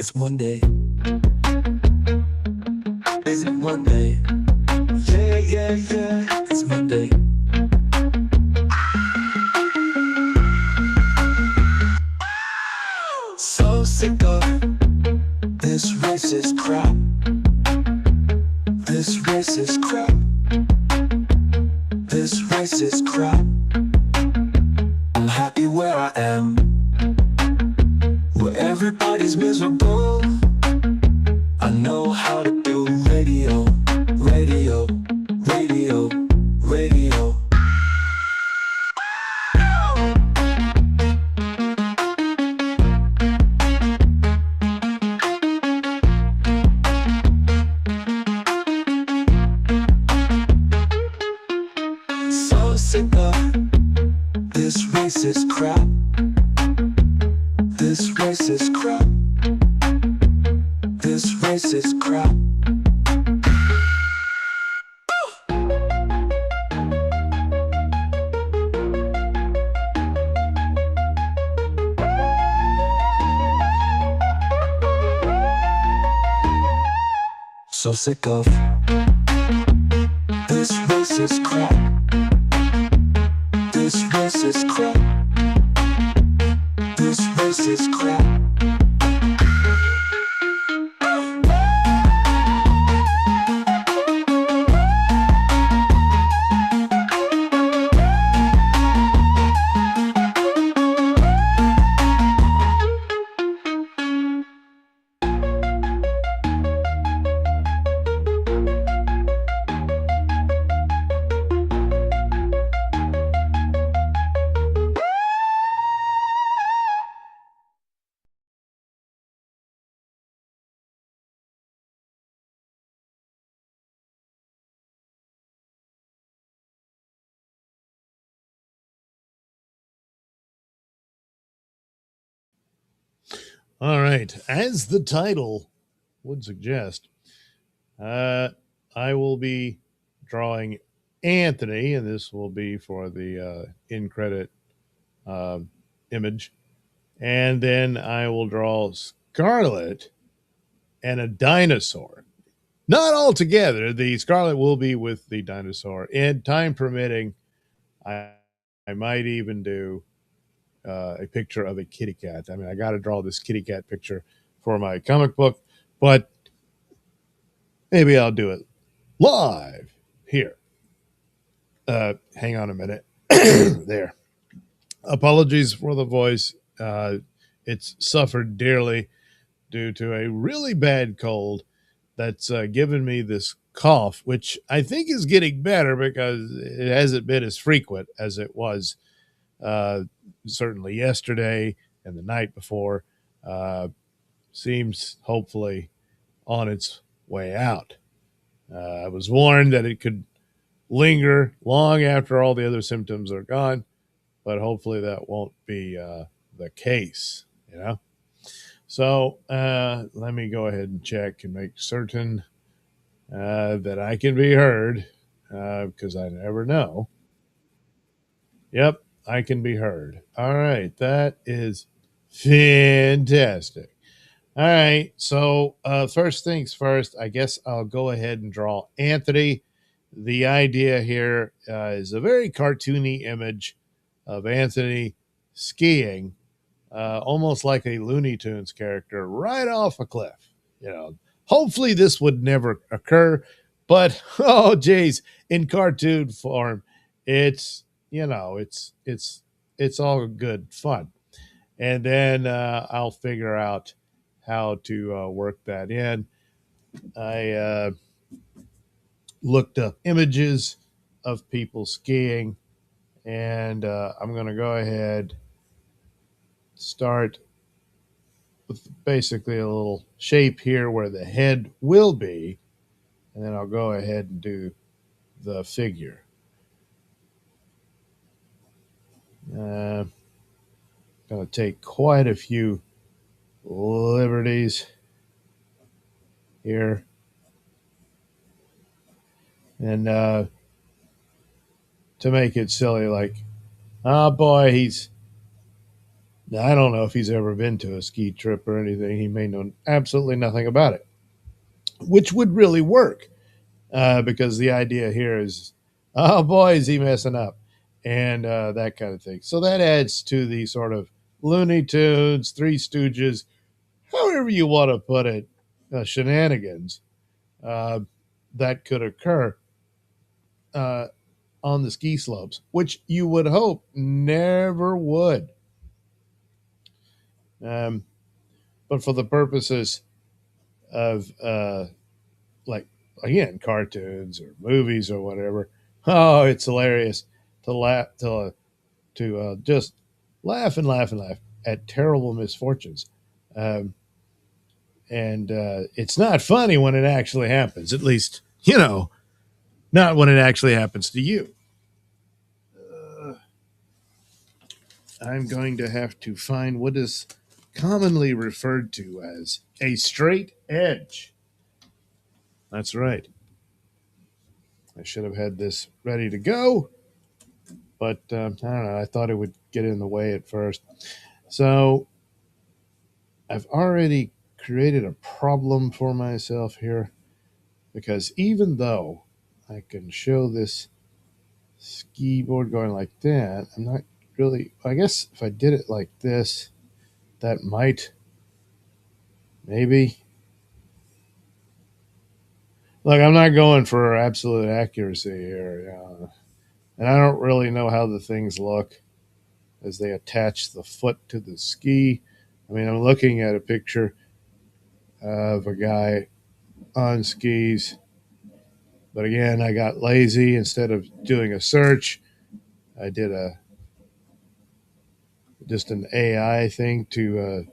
It's Monday. Is it Monday? Yeah, yeah, yeah. It's Monday. So sick of this racist crap. This racist crap. This racist crap. I'm happy where I am, where everybody's miserable. I know how to do radio, radio, radio, radio. So sick of this racist crap. This racist crap. This racist crap. So sick of this racist crap. This racist crap. This racist crap. All right. As the title would suggest, I will be drawing Anthony, and this will be for the in credit uh, image. And then I will draw Scarlet and a dinosaur. Not all together. The Scarlet will be with the dinosaur. And time permitting, I, I might even do a picture of a kitty cat. I mean, I got to draw this kitty cat picture for my comic book, but maybe I'll do it live here. Hang on a minute. There. Apologies for the voice. It's suffered dearly due to a really bad cold that's given me this cough, which I think is getting better because it hasn't been as frequent as it was uh, certainly yesterday and the night before. Seems hopefully on its way out. I was warned that it could linger long after all the other symptoms are gone, but hopefully that won't be the case, you know? So let me go ahead and check and make certain that I can be heard because I never know. Yep, I can be heard. All right, that is fantastic. All right, so first things first, I guess I'll go ahead and draw Anthony. The idea here is a very cartoony image of Anthony skiing, almost like a Looney Tunes character, right off a cliff. You know, hopefully this would never occur, but oh, geez, in cartoon form, it's it's all good fun, and then I'll figure out how to work that in. I looked up images of people skiing, and I'm going to go ahead start with basically a little shape here where the head will be, and then I'll go ahead and do the figure. Going to take quite a few liberties here, and to make it silly, like, oh boy, he's Now, I don't know if he's ever been to a ski trip or anything. He may know absolutely nothing about it, which would really work because the idea here is, oh boy, is he messing up, and that kind of thing. So that adds to the sort of Looney Tunes, Three Stooges, however you want to put it, shenanigans uh, that could occur uh, on the ski slopes, which you would hope never would. Um, but for the purposes of like again cartoons or movies or whatever, oh, it's hilarious to laugh to just laugh and laugh and laugh at terrible misfortunes. Um, and it's not funny when it actually happens. At least not when it actually happens to you. I'm going to have to find what is commonly referred to as a straight edge. That's right. I should have had this ready to go, but I don't know. I thought it would get in the way at first. So I've already created a problem for myself here because even though I can show this ski board going like that, I'm not really. I guess if I did it like this, that might maybe. Look, I'm not going for absolute accuracy here, and I don't really know how the things look as they attach the foot to the ski. I mean, I'm looking at a picture of a guy on skis, but again, I got lazy. Instead of doing a search, I did a just an AI thing to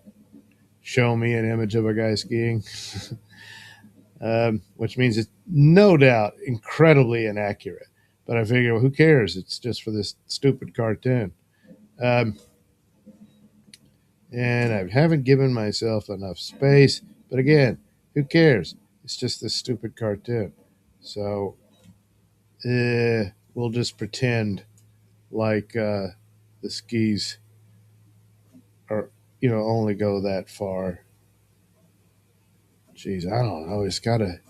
show me an image of a guy skiing, which means it's no doubt incredibly inaccurate. But I figure, well, who cares? It's just for this stupid cartoon. Um, and I haven't given myself enough space. But again, who cares? It's just this stupid cartoon. So we'll just pretend like the skis are, only go that far. Geez, I don't know. It's got to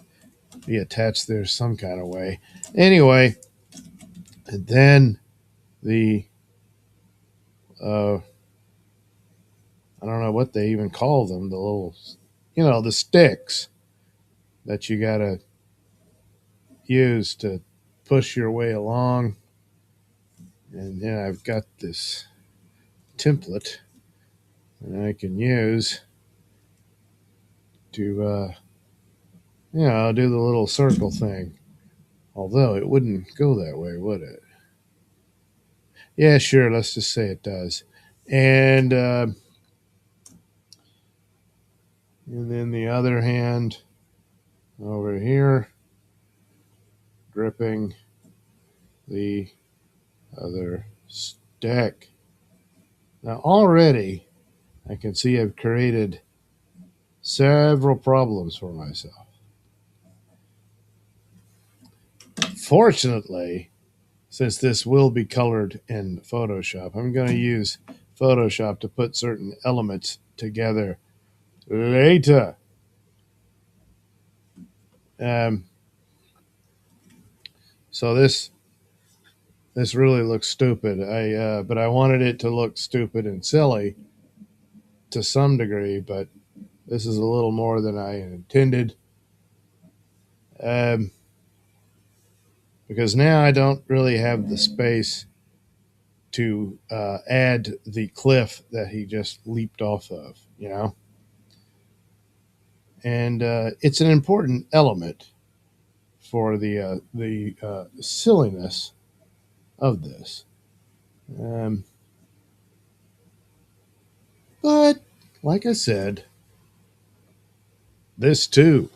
be attached there some kind of way. Anyway, and then the I don't know what they even call them. The little, the sticks that you got to use to push your way along. And then I've got this template that I can use to, do the little circle thing. Although it wouldn't go that way, would it? Yeah, sure. Let's just say it does. And then the other hand over here, gripping the other stick. Now, already I can see I've created several problems for myself. Fortunately, since this will be colored in Photoshop, I'm going to use Photoshop to put certain elements together later. Um, so this really looks stupid. But I wanted it to look stupid and silly to some degree, but this is a little more than I intended. Because now I don't really have the space to add the cliff that he just leaped off of. And it's an important element for the silliness of this. Um, but like I said, this too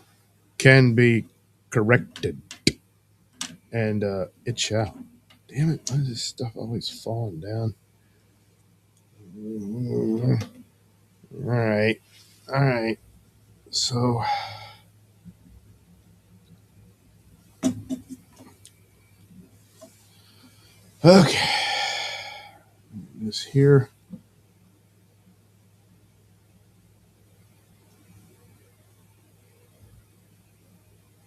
can be corrected, and it shall. Damn it! Why is this stuff always falling down? All right, all right. So, okay, this here.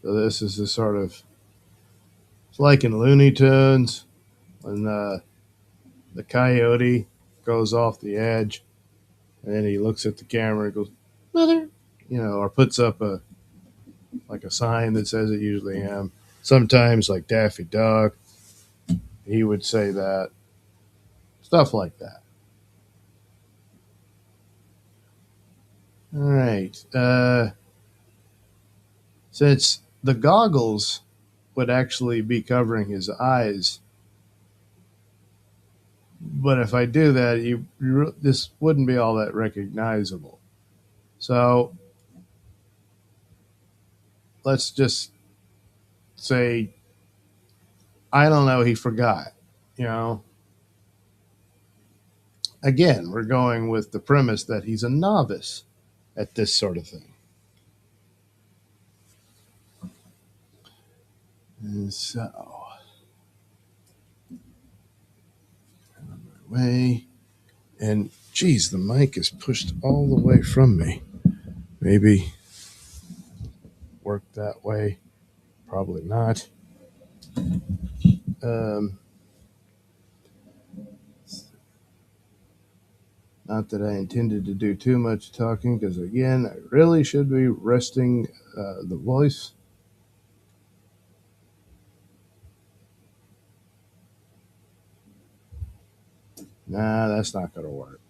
So this is the sort of, it's like in Looney Tunes when the coyote goes off the edge and then he looks at the camera and goes, "Mother," or puts up a sign that says it, usually him. Sometimes like Daffy Duck, he would say that. Stuff like that. All right. Since the goggles would actually be covering his eyes, but if I do that, this wouldn't be all that recognizable. So let's just say, I don't know, he forgot. You know, again, we're going with the premise that he's a novice at this sort of thing. And so, on my way. And geez, the mic is pushed all the way from me. Maybe work that way. Probably not. Um, Not that I intended to do too much talking, because again, I really should be resting the voice. Nah, that's not going to work.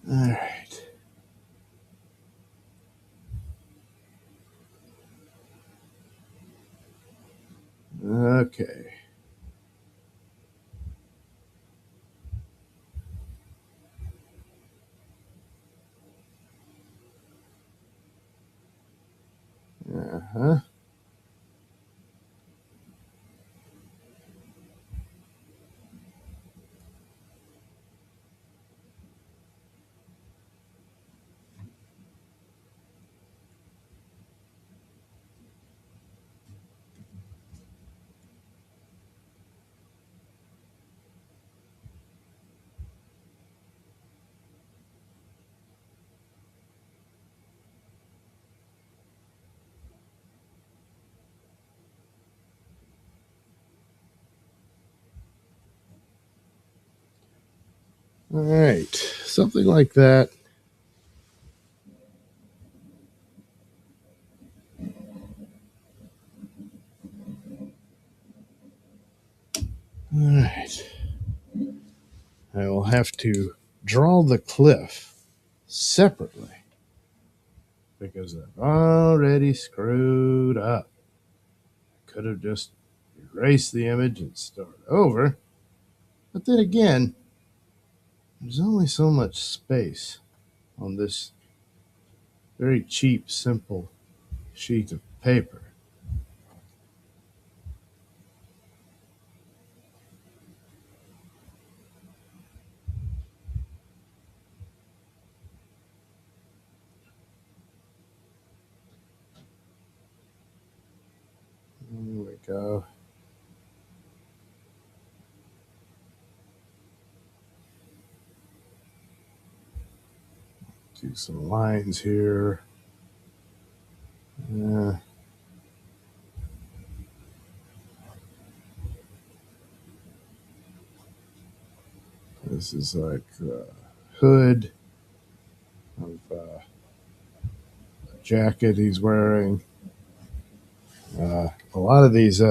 All right. Okay. Uh-huh. All right. Something like that. All right. I will have to draw the cliff separately because I've already screwed up. I could have just erased the image and started over. But then again, there's only so much space on this very cheap, simple sheet of paper. There we go. Do some lines here. This is like the hood of a jacket he's wearing. A lot of these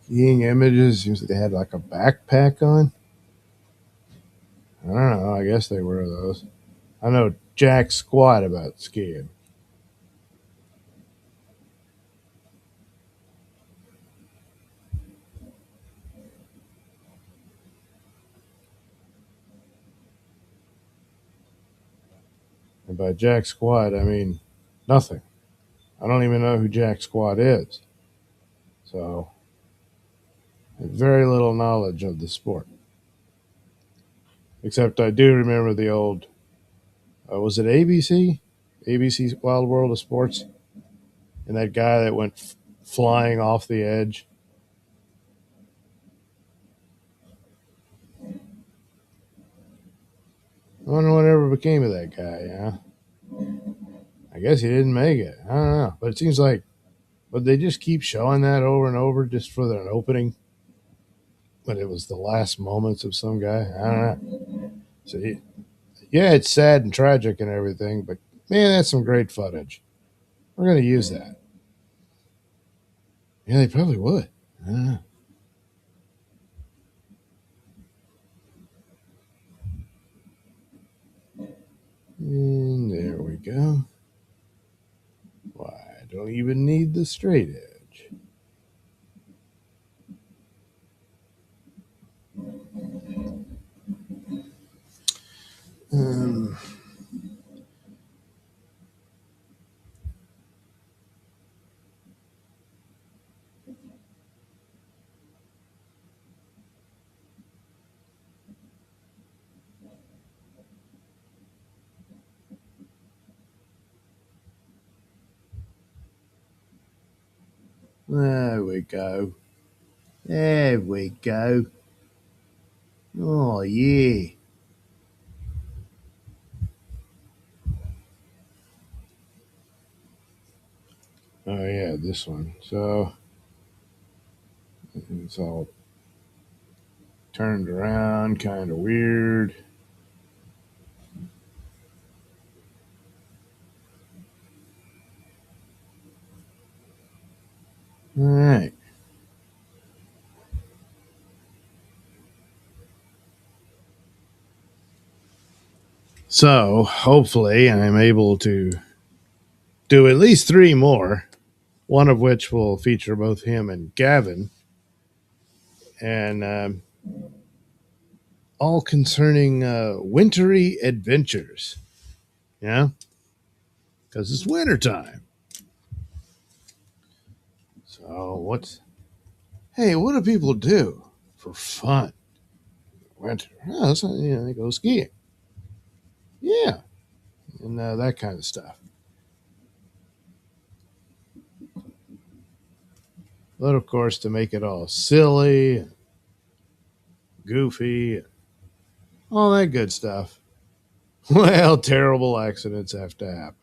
skiing images usually they had like a backpack on. I don't know. I guess they wear those. I know jack squat about skiing. And by jack squat, I mean nothing. I don't even know who jack squat is. So, I have very little knowledge of the sport. Except I do remember the old, was it ABC? ABC's Wild World of Sports? And that guy that went flying off the edge. I wonder whatever became of that guy, I guess he didn't make it. I don't know. But it seems like, but they just keep showing that over and over just for an opening. But it was the last moments of some guy. I don't know. So, yeah, it's sad and tragic and everything, but man, that's some great footage. We're going to use that. Yeah, they probably would. I don't know. And there we go. Why, I don't even need the straight edge. Um, there we go. There we go. Oh, yeah. Oh, yeah, this one. So it's all turned around, kind of weird. All right. So hopefully I'm able to do at least three more, one of which will feature both him and Gavin, and all concerning wintry adventures. Yeah, because it's wintertime. So hey, what do people do for fun? Winter. Oh, so, they go skiing. Yeah, and that kind of stuff. But of course, to make it all silly, goofy, all that good stuff, well, terrible accidents have to happen.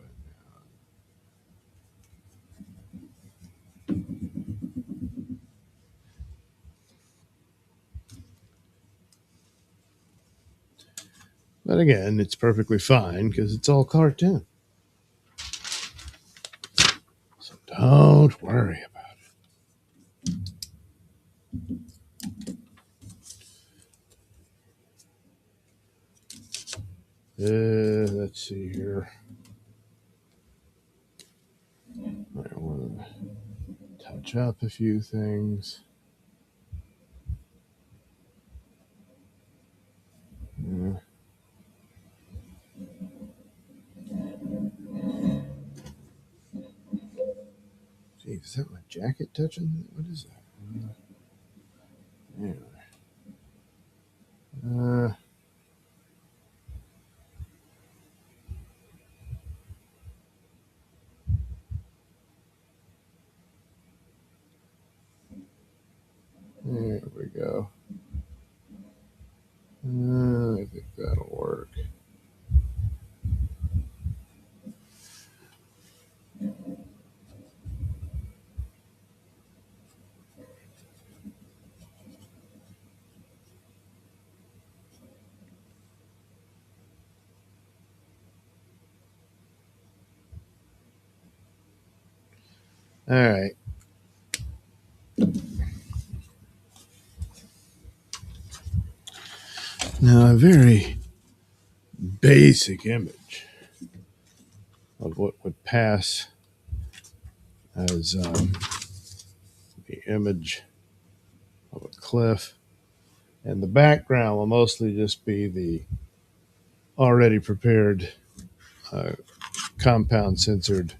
But again, it's perfectly fine because it's all cartoon. So don't worry about it. Let's see here. I want to touch up a few things. Uh, Gee, is that my jacket touching? What is that? Anyway. Uh, there we go. I think that'll work. All right. Now, a very basic image of what would pass as the image of a cliff. And the background will mostly just be the already prepared uh, compound censored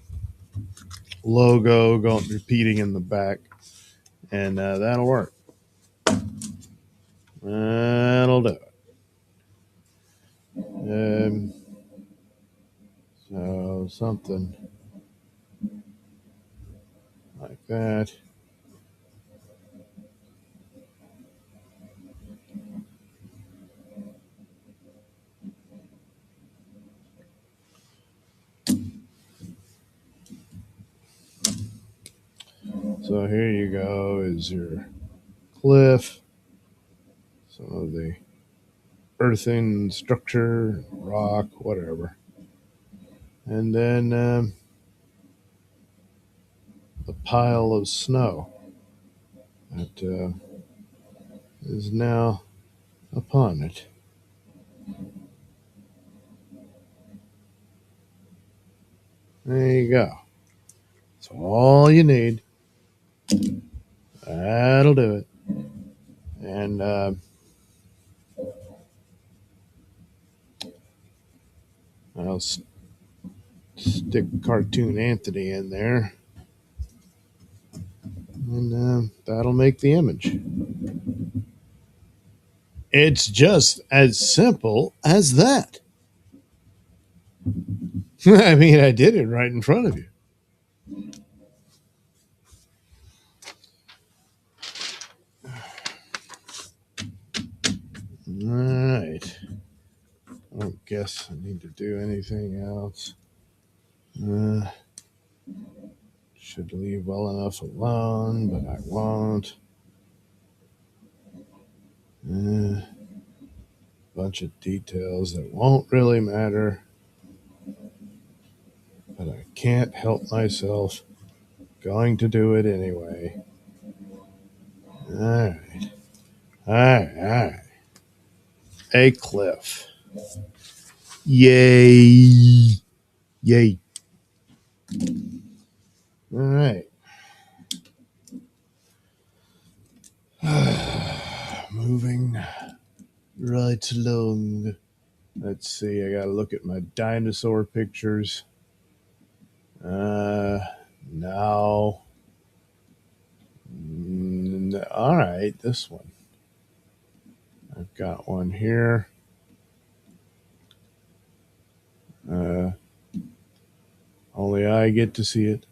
logo going repeating in the back, and that'll work. That'll do it. So something like that. So here you go is your cliff, some of the earthen structure, rock, whatever. And then the pile of snow that is now upon it. There you go. That's all you need. That'll do it. And I'll stick Cartoon Anthony in there. And that'll make the image. It's just as simple as that. I mean, I did it right in front of you. All right. I don't guess I need to do anything else. Should leave well enough alone, but I won't. Bunch of details that won't really matter, but I can't help myself. Going to do it anyway. All right. All right. All right. A cliff. Yay. Yay. All right. Moving right along. Let's see. I got to look at my dinosaur pictures. No. All right. This one. I've got one here. Only I get to see it.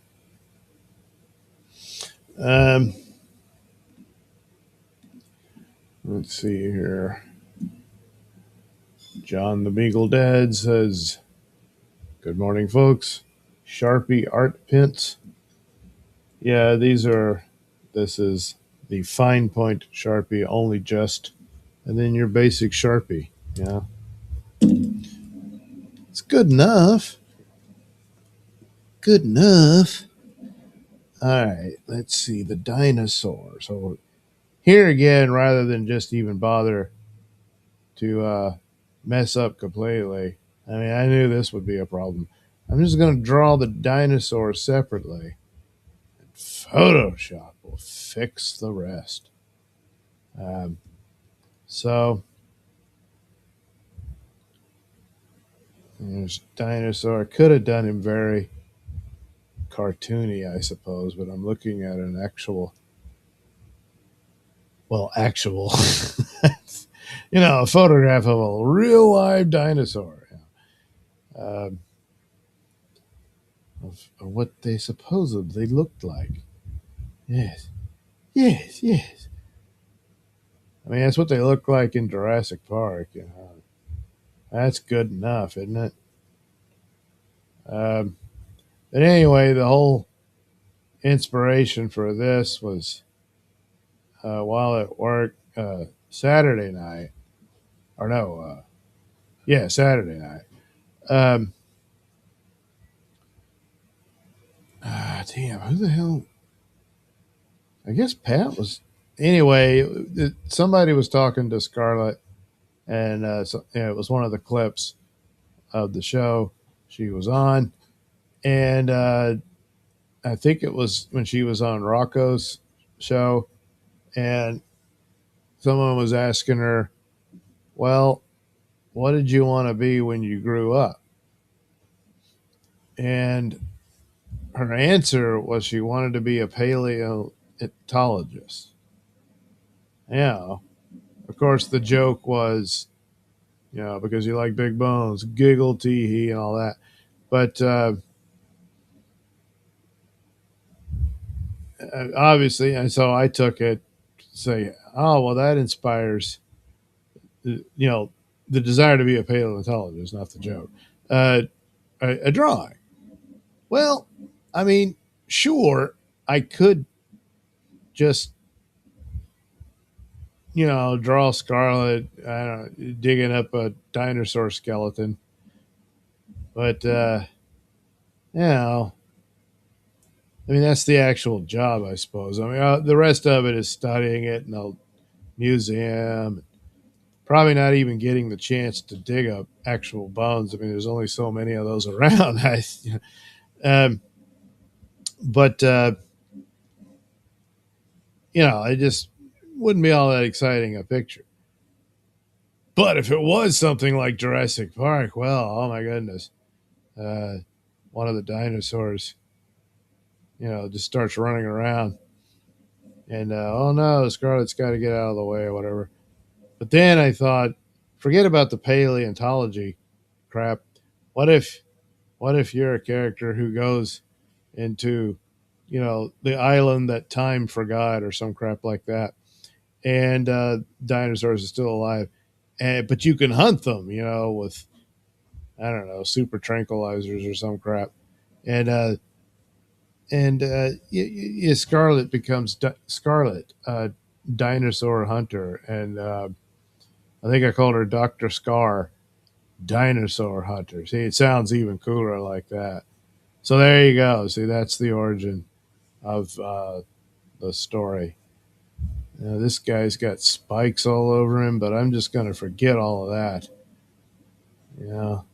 Let's see here. John the Beagle Dad says, "Good morning, folks. Sharpie art pins. Yeah, this is the fine point Sharpie, only just, and then your basic Sharpie. Yeah. It's good enough. Good enough. All right, let's see. The dinosaur. So here again, rather than just even bother to mess up completely, I mean, I knew this would be a problem. I'm just going to draw the dinosaur separately. And Photoshop will fix the rest. So there's dinosaur. I could have done him very cartoony, I suppose, but I'm looking at an actual, a photograph of a real live dinosaur. Um, of what they supposedly looked like. Yes, yes, yes. I mean, that's what they look like in Jurassic Park. That's good enough, isn't it? But anyway, the whole inspiration for this was while at work Saturday night, or no, Saturday night. Damn, who the hell? I guess Pat was. Anyway, somebody was talking to Scarlett, and it was one of the clips of the show she was on, and I think it was when she was on Rocco's show, and someone was asking her, "Well, what did you want to be when you grew up?" And her answer was she wanted to be a paleontologist. Yeah, of course, the joke was, because you like big bones, giggle, tee hee, and all that. But obviously, and so I took it to say, oh, well, that inspires, the desire to be a paleontologist, not the joke. A drawing. Well, I mean, sure, I could just draw Scarlet, I don't know, digging up a dinosaur skeleton. But you know, I mean, that's the actual job, I suppose. I mean, the rest of it is studying it in a museum. Probably not even getting the chance to dig up actual bones. I mean, there's only so many of those around. Um, but it just wouldn't be all that exciting a picture. But if it was something like Jurassic Park, well, oh my goodness, uh, one of the dinosaurs, just starts running around, and oh no, Scarlet's got to get out of the way or whatever. But then I thought, forget about the paleontology crap. What if, what if you're a character who goes into, the island that time forgot or some crap like that, and dinosaurs are still alive, but you can hunt them, with I don't know, super tranquilizers or some crap, and Scarlet becomes Scarlet, dinosaur hunter, and I think I called her Doctor Scar, dinosaur hunter. See, it sounds even cooler like that. So there you go. See, that's the origin of the story. This guy's got spikes all over him, but I'm just going to forget all of that. You know,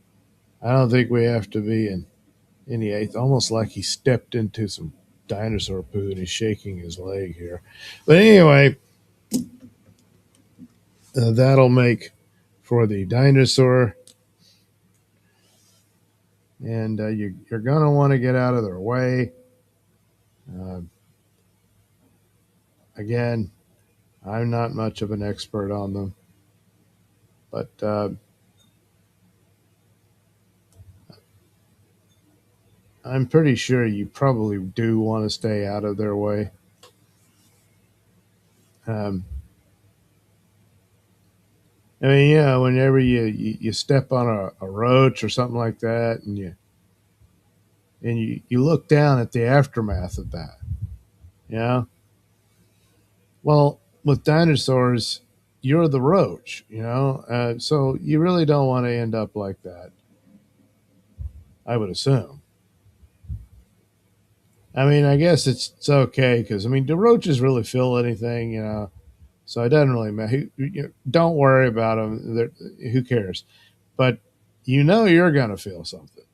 I don't think we have to be in any eighth. Almost like he stepped into some dinosaur poo and he's shaking his leg here. But anyway, that'll make for the dinosaur. And you're going to want to get out of their way. Uh, Again, I'm not much of an expert on them, but I'm pretty sure you probably do want to stay out of their way. Um, I mean, whenever you step on a roach or something like that, and you look down at the aftermath of that, yeah. Well, with dinosaurs, you're the roach, so you really don't want to end up like that. I would assume. I mean, I guess it's okay because I mean, do roaches really feel anything? So it doesn't really matter. Don't worry about them. Who cares? But you're gonna feel something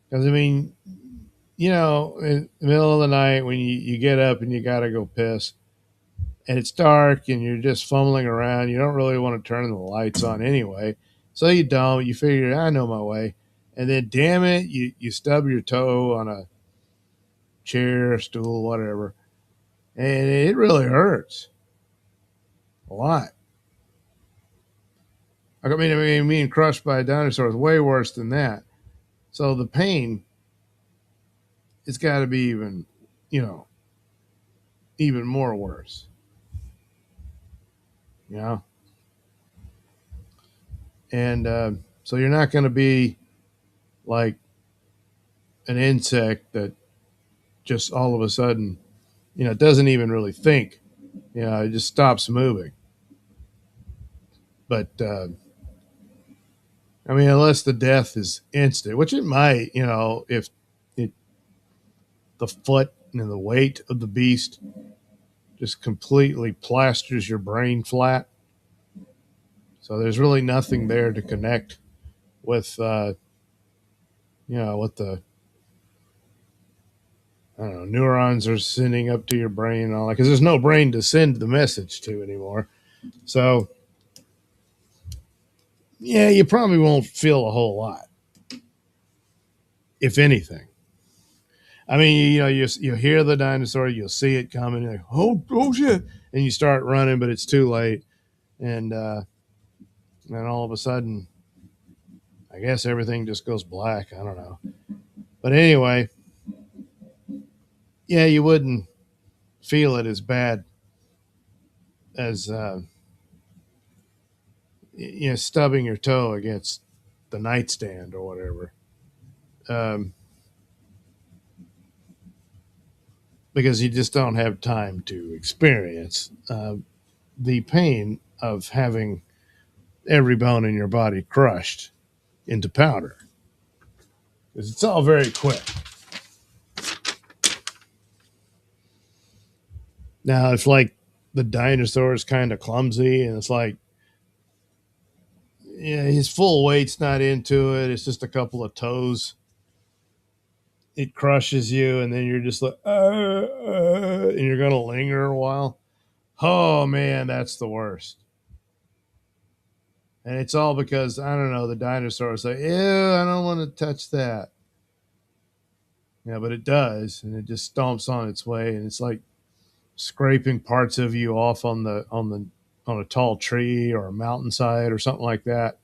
because I mean, in the middle of the night when you get up and you gotta go piss and it's dark and you're just fumbling around, you don't really want to turn the lights on anyway. So you don't. You figure I know my way, and then damn it, you stub your toe on a chair, stool, whatever, and it really hurts a lot. I mean, being crushed by a dinosaur is way worse than that. So the pain, it's got to be even, you know, even more worse. You know, and so you're not going to be like an insect that just all of a sudden, doesn't even really think. It just stops moving. But I mean, unless the death is instant, which it might, if it the foot and the weight of the beast just completely plasters your brain flat. So there's really nothing there to connect with, what the I don't know, neurons are sending up to your brain and all that, because there's no brain to send the message to anymore. So yeah, you probably won't feel a whole lot, if anything. I mean, you hear the dinosaur, you'll see it coming, you're like, oh shit, and you start running, but it's too late, and then all of a sudden, I guess everything just goes black. I don't know, but anyway, yeah, you wouldn't feel it as bad as stubbing your toe against the nightstand or whatever. Um, because you just don't have time to experience the pain of having every bone in your body crushed into powder. Because it's all very quick. Now, it's like the dinosaur is kind of clumsy, and it's like, yeah, his full weight's not into it. It's just a couple of toes. It crushes you, and then you're just like, and you're going to linger a while. Oh, man, that's the worst. And it's all because, I don't know, the dinosaur's like, ew, I don't want to touch that. Yeah, but it does, and it just stomps on its way, and it's like scraping parts of you off on a tall tree or a mountainside or something like that.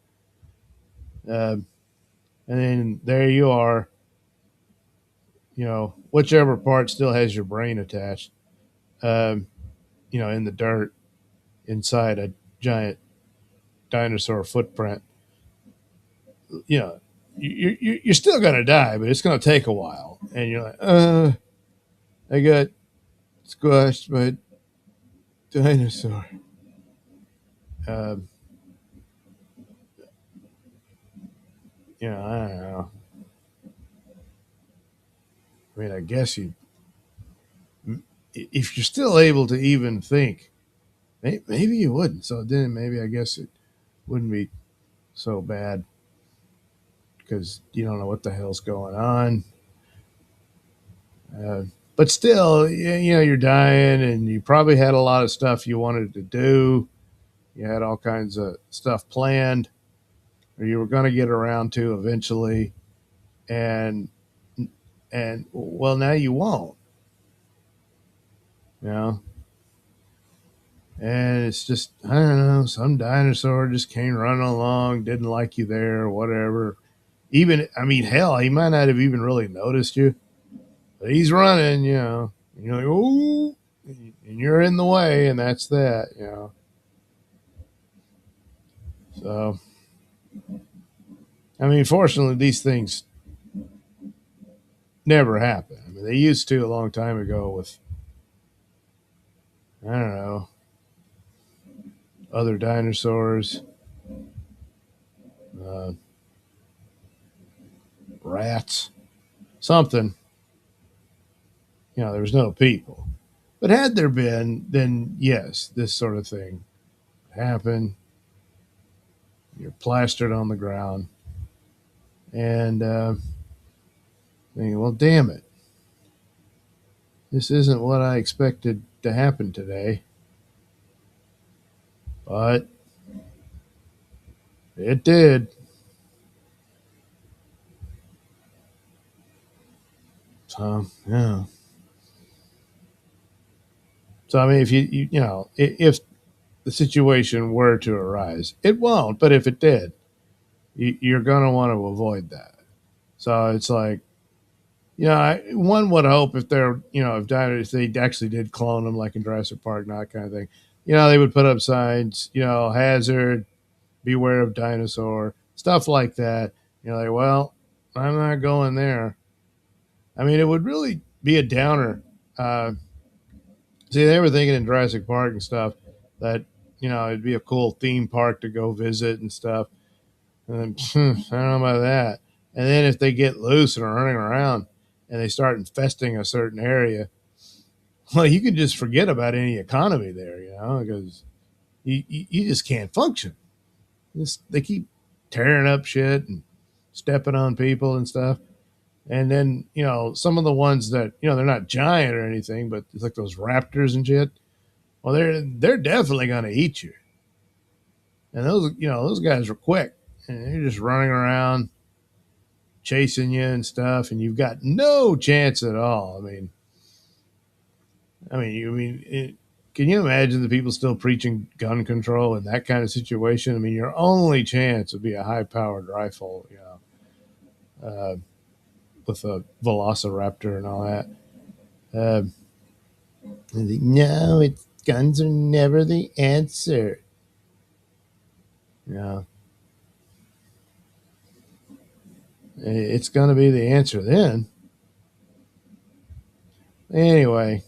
And then there you are, whichever part still has your brain attached, um, in the dirt inside a giant dinosaur footprint. You know, you're still going to die, but it's going to take a while. And you're like, I got squashed by a dinosaur. Um, I don't know. I mean, I guess if you're still able to even think, maybe you wouldn't. So then maybe I guess it wouldn't be so bad because you don't know what the hell's going on. Uh, but still, you're dying, and you probably had a lot of stuff you wanted to do. You had all kinds of stuff planned, or you were going to get around to eventually, and well, now you won't. You know, and it's just, I don't know, some dinosaur just came running along, didn't like you there, or whatever. Even, I mean, hell, he might not have even really noticed you. But he's running, and you're like, oh, and you're in the way, and that's that. So, I mean, fortunately, these things never happen. I mean, they used to a long time ago with, I don't know, other dinosaurs, uh, rats, something. There was no people. But had there been, then yes, this sort of thing happened. You're plastered on the ground, and thinking, well, damn it, this isn't what I expected to happen today, but it did. So yeah. So I mean, if if the situation were to arise, it won't. But if it did, you're going to want to avoid that. So it's like, one would hope if they're, if they actually did clone them, like in Jurassic Park, and that kind of thing, they would put up signs, hazard, beware of dinosaur, stuff like that. Like, well, I'm not going there. I mean, it would really be a downer. See, they were thinking in Jurassic Park and stuff that, it'd be a cool theme park to go visit and stuff. And then, I don't know about that. And then if they get loose and are running around and they start infesting a certain area, well, you can just forget about any economy there, because you just can't function. They keep tearing up shit and stepping on people and stuff. And then, some of the ones that, they're not giant or anything, but it's like those raptors and shit. Well, they're definitely going to eat you. And those guys are quick, and they're just running around chasing you and stuff, and you've got no chance at all. Can you imagine the people still preaching gun control in that kind of situation? I mean, your only chance would be a high-powered rifle, with a velociraptor and all that. Uh, no, guns are never the answer. Yeah, it's going to be the answer then. Anyway,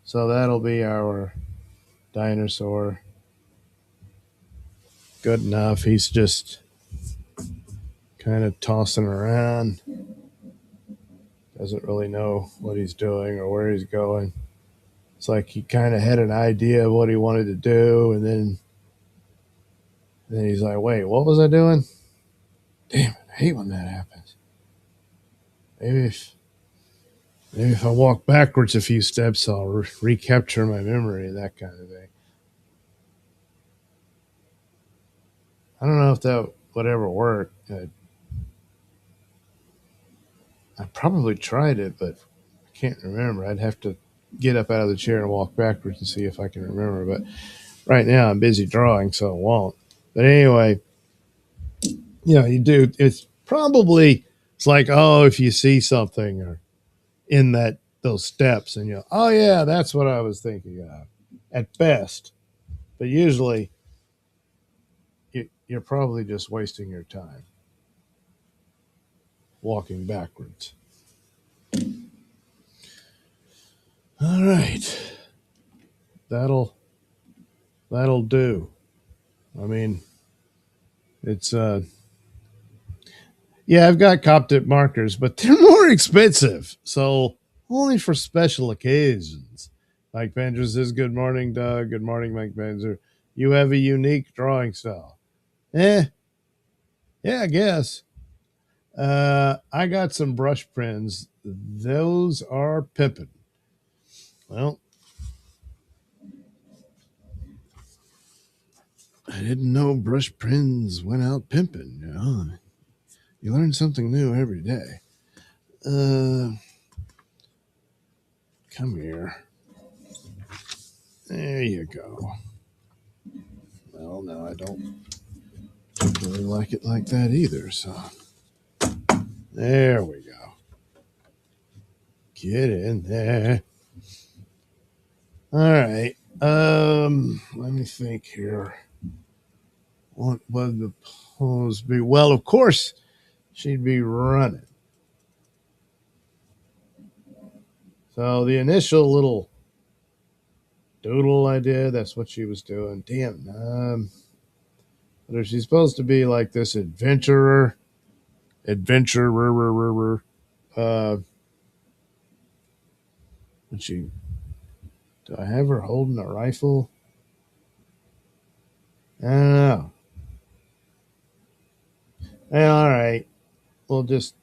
So that'll be our dinosaur. Good enough. He's just kind of tossing around. Doesn't really know what he's doing or where he's going. It's like he kind of had an idea of what he wanted to do, and then he's like, "Wait, what was I doing? Damn it! I hate when that happens. Maybe if I walk backwards a few steps, I'll recapture my memory, that kind of thing." I don't know if that would ever work. I probably tried it, but I can't remember. I'd have to get up out of the chair and walk backwards and see if I can remember. But right now I'm busy drawing, so it won't. But anyway, you do. It's like, oh, if you see something or in those steps, and oh yeah, that's what I was thinking of. At best, but usually you're probably just wasting your time walking backwards. All right, that'll do. I mean, it's yeah, I've got Coptic markers, but they're more expensive. So only for special occasions. Mike Benzer says, "Good morning, Doug. Good morning, Mike Benzer. You have a unique drawing style." Yeah, I guess. I got some brush pens. Those are pimping. Well, I didn't know brush pens went out pimping. You learn something new every day. Come here. There you go. Well, no, I don't particularly like it like that either. So there we go. Get in there. All right. Let me think here. What would the pose be? Well, of course, she'd be running. So the initial little doodle I did, that's what she was doing. Damn. But if she's supposed to be like this adventurer, uh, would she? Do I have her holding a rifle? I don't know. Well, all right. We'll just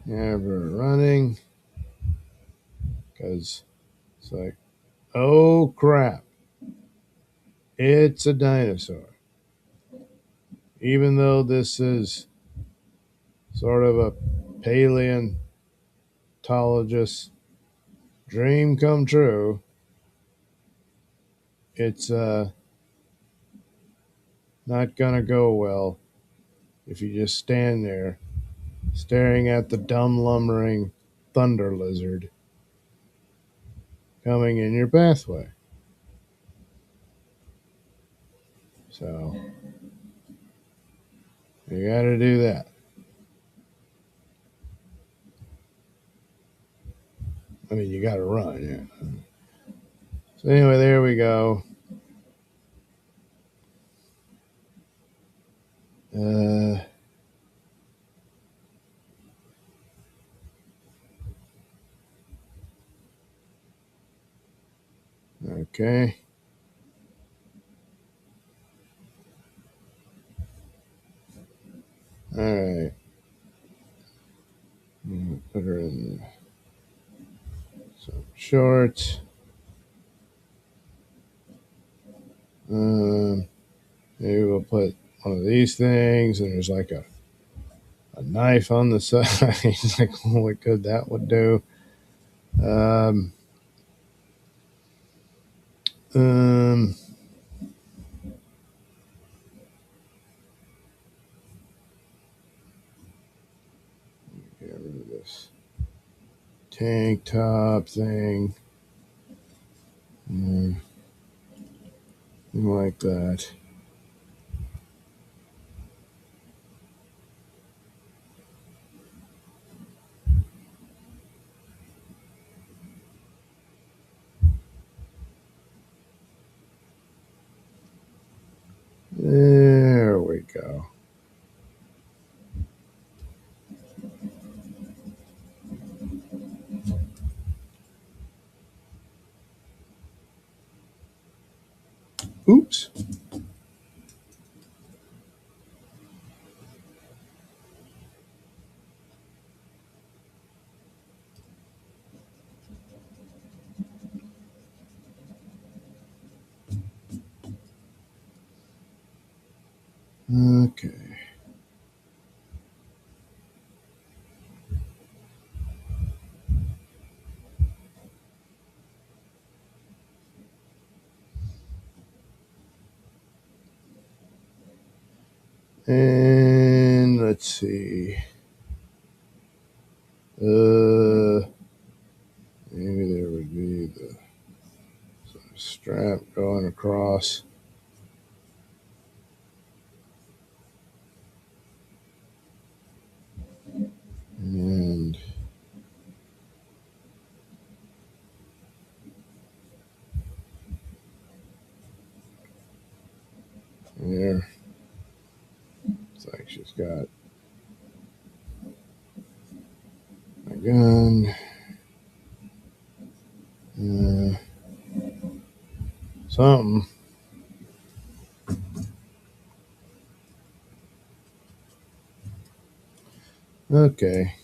have her running because it's like, oh crap, it's a dinosaur. Even though this is sort of a paleontologist's dream come true, it's not gonna go well if you just stand there staring at the dumb lumbering thunder lizard coming in your pathway. So you gotta do that. I mean, you gotta run, yeah. So anyway, there we go. Uh, okay. All right. Put her in some shorts. Maybe we'll put one of these things, and there's like a knife on the side. Like, oh, what good that would do. Um, um, get rid of this tank top thing. Like that. Oops. Okay. And let's see. Maybe there would be the strap going across. And there. It's like she's got my gun. Something. Okay.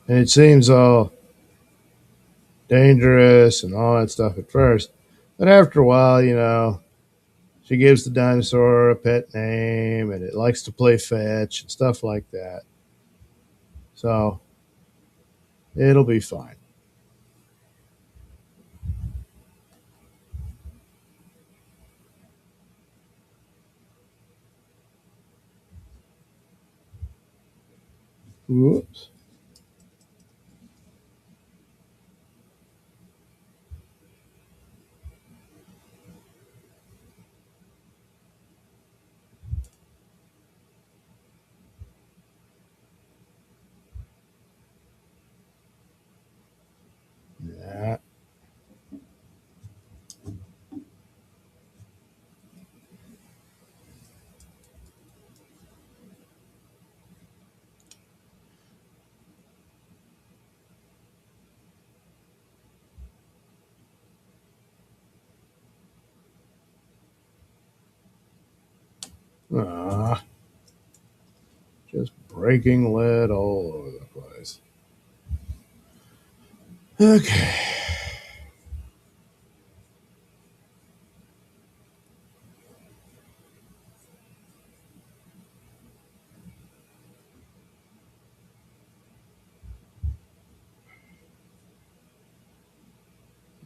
And it seems all dangerous and all that stuff at first. But after a while, she gives the dinosaur a pet name and it likes to play fetch and stuff like that. So it'll be fine. Whoops. Yeah. Ah, just breaking lead all over the place. Okay.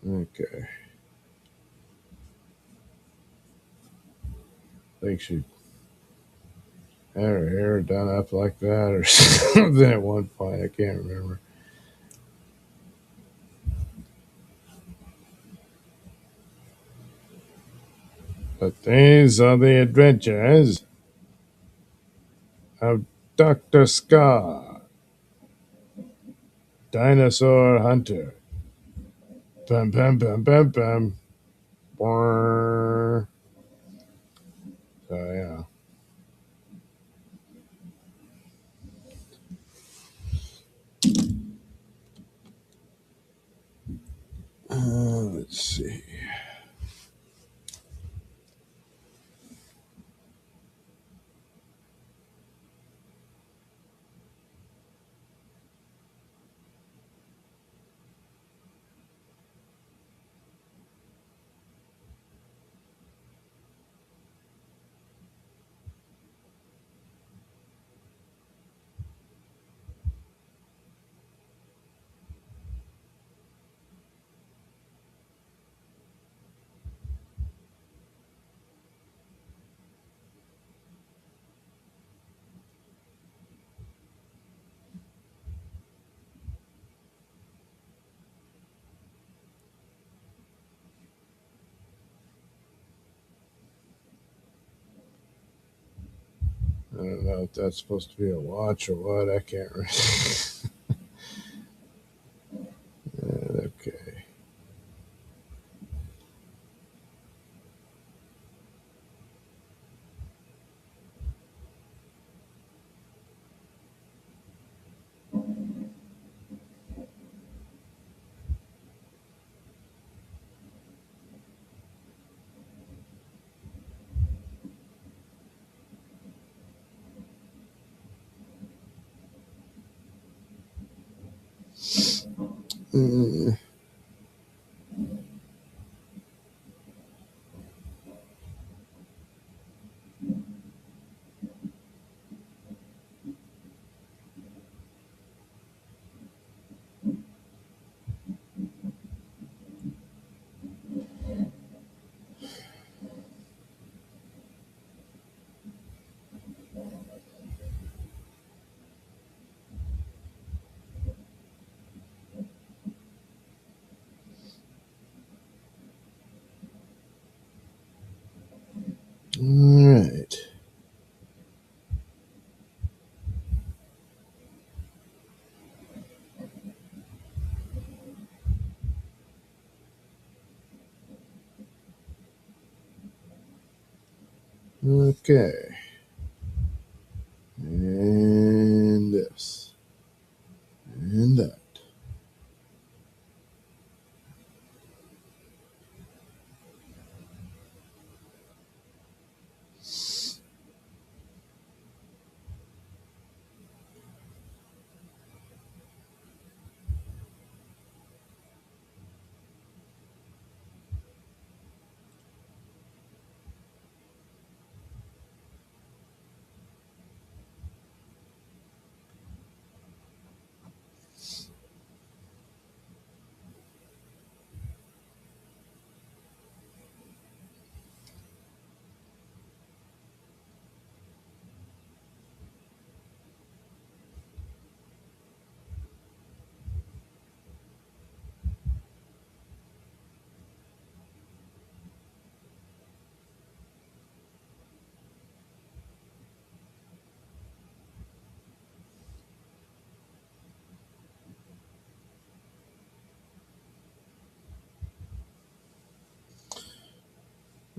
Okay. I think she had her hair done up like that or something at one point. I can't remember. But these are the adventures of Dr. Scott, Dinosaur Hunter. Bam, bam, bam, bam, bam. Brrr. So, yeah. Let's see. I don't know if that's supposed to be a watch or what. I can't remember. Okay. All right. Okay. And this. And that.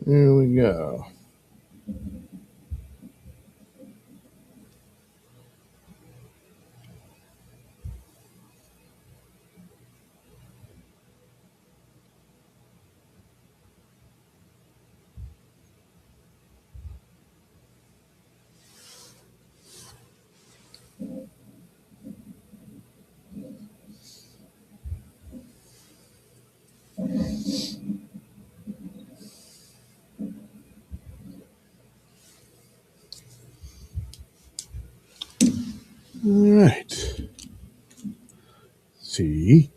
There we go. All right. See.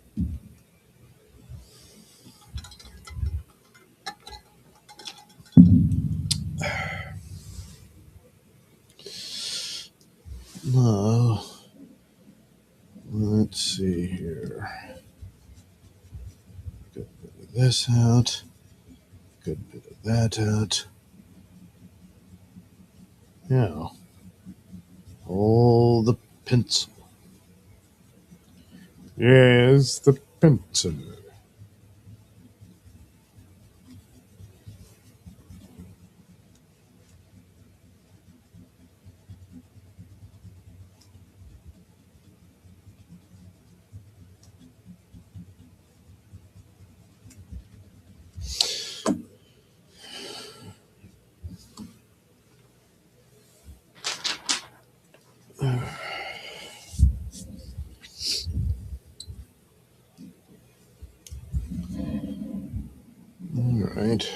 Now, let's see here. Good bit of this out. Good bit of that out. Now, hold the pencil. Yes, the pencil. All right.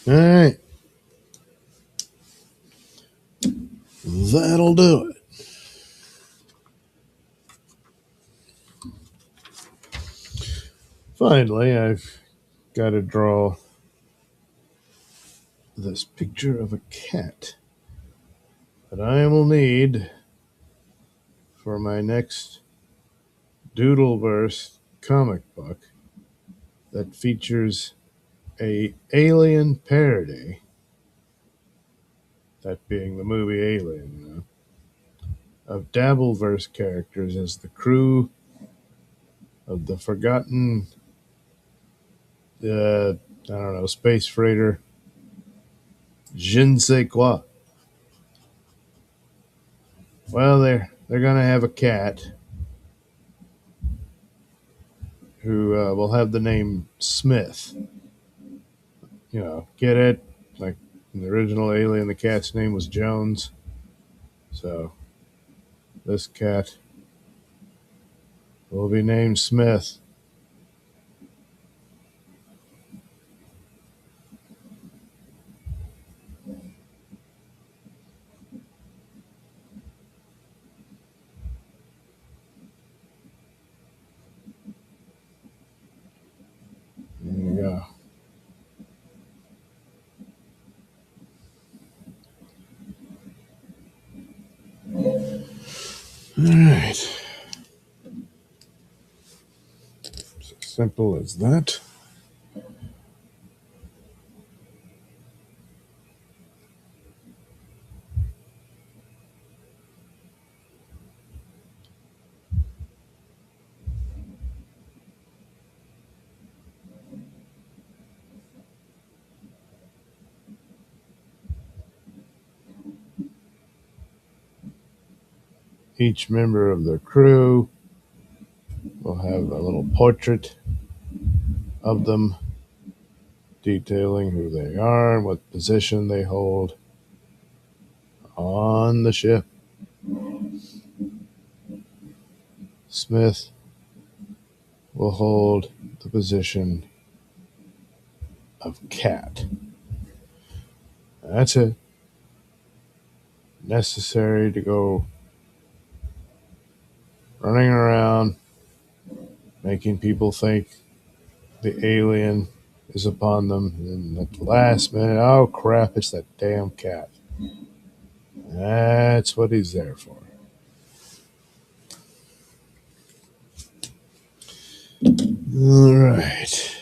All right. That'll do it. finally, I've got to draw this picture of a cat that I will need for my next Doodleverse comic book that features a alien parody, that being the movie Alien, of Dabbleverse characters as the crew of the forgotten, I don't know, space freighter Je ne sais quoi. Well, they're gonna have a cat who will have the name Smith. Get it? Like in the original Alien, the cat's name was Jones. So this cat will be named Smith. There you go. All right. It's as simple as that. Each member of the crew will have a little portrait of them, detailing who they are and what position they hold on the ship. Smith will hold the position of cat. That's it. Necessary to go running around making people think the alien is upon them, and at the last minute, oh crap, it's that damn cat. That's what he's there for. All right.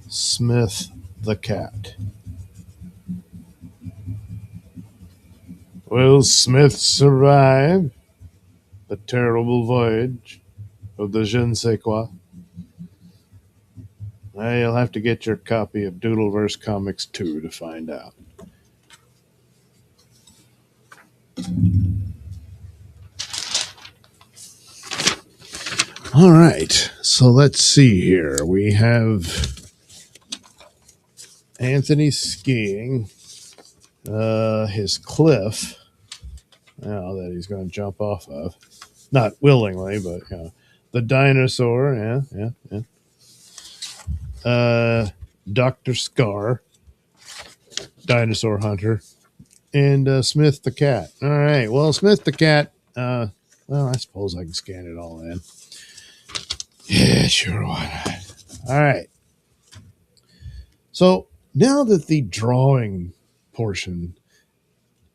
Smith the cat. Will Smith survive the terrible voyage of the je ne sais quoi? Well, you'll have to get your copy of Doodleverse Comics 2 to find out. All right, so let's see here. We have Anthony skiing his cliff now that he's going to jump off of. Not willingly, but the dinosaur, Dr. Scar, dinosaur hunter, and Smith the cat. All right, well, Smith the cat, well, I suppose I can scan it all in. Yeah, sure, why not? All right. So now that the drawing portion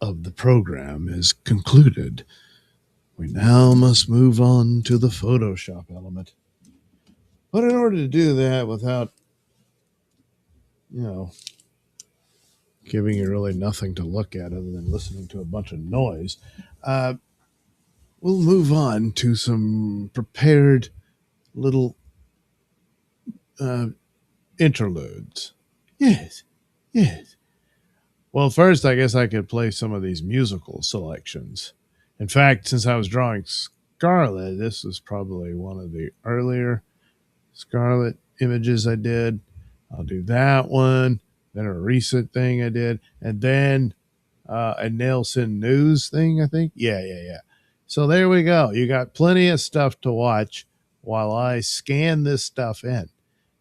of the program is concluded, we now must move on to the Photoshop element. But in order to do that without, giving you really nothing to look at other than listening to a bunch of noise, we'll move on to some prepared little interludes. Yes, yes. Well, first, I guess I could play some of these musical selections. In fact, since I was drawing Scarlet, this was probably one of the earlier Scarlet images I did. I'll do that one, then a recent thing I did, and then a Nailsin News thing, I think. Yeah. So there we go. You got plenty of stuff to watch while I scan this stuff in.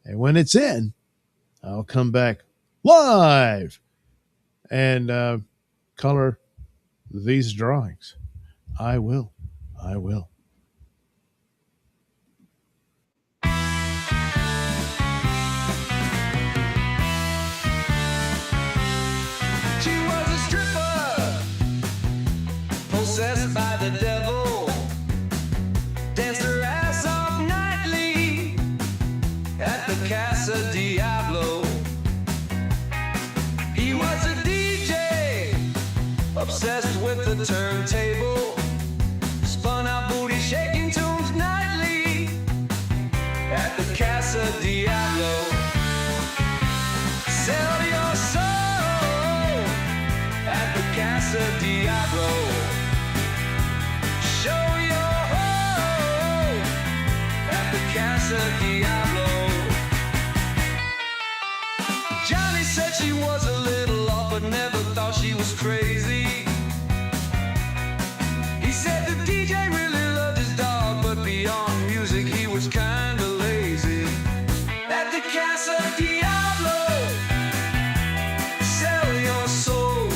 And when it's in, I'll come back live and color these drawings. I will. She was a stripper, possessed by the devil, danced her ass off nightly at the Casa Diablo. He was a DJ, obsessed with the turntable, spun out booty shaking tunes nightly at the Casa Diablo. Sell your soul at the Casa Diablo. Show your hoe at the Casa Diablo. Johnny said she was a little off, but never thought she was crazy. He said the DJ really loved his dog, but beyond music he was kinda lazy. At the Casa Diablo, sell your soul.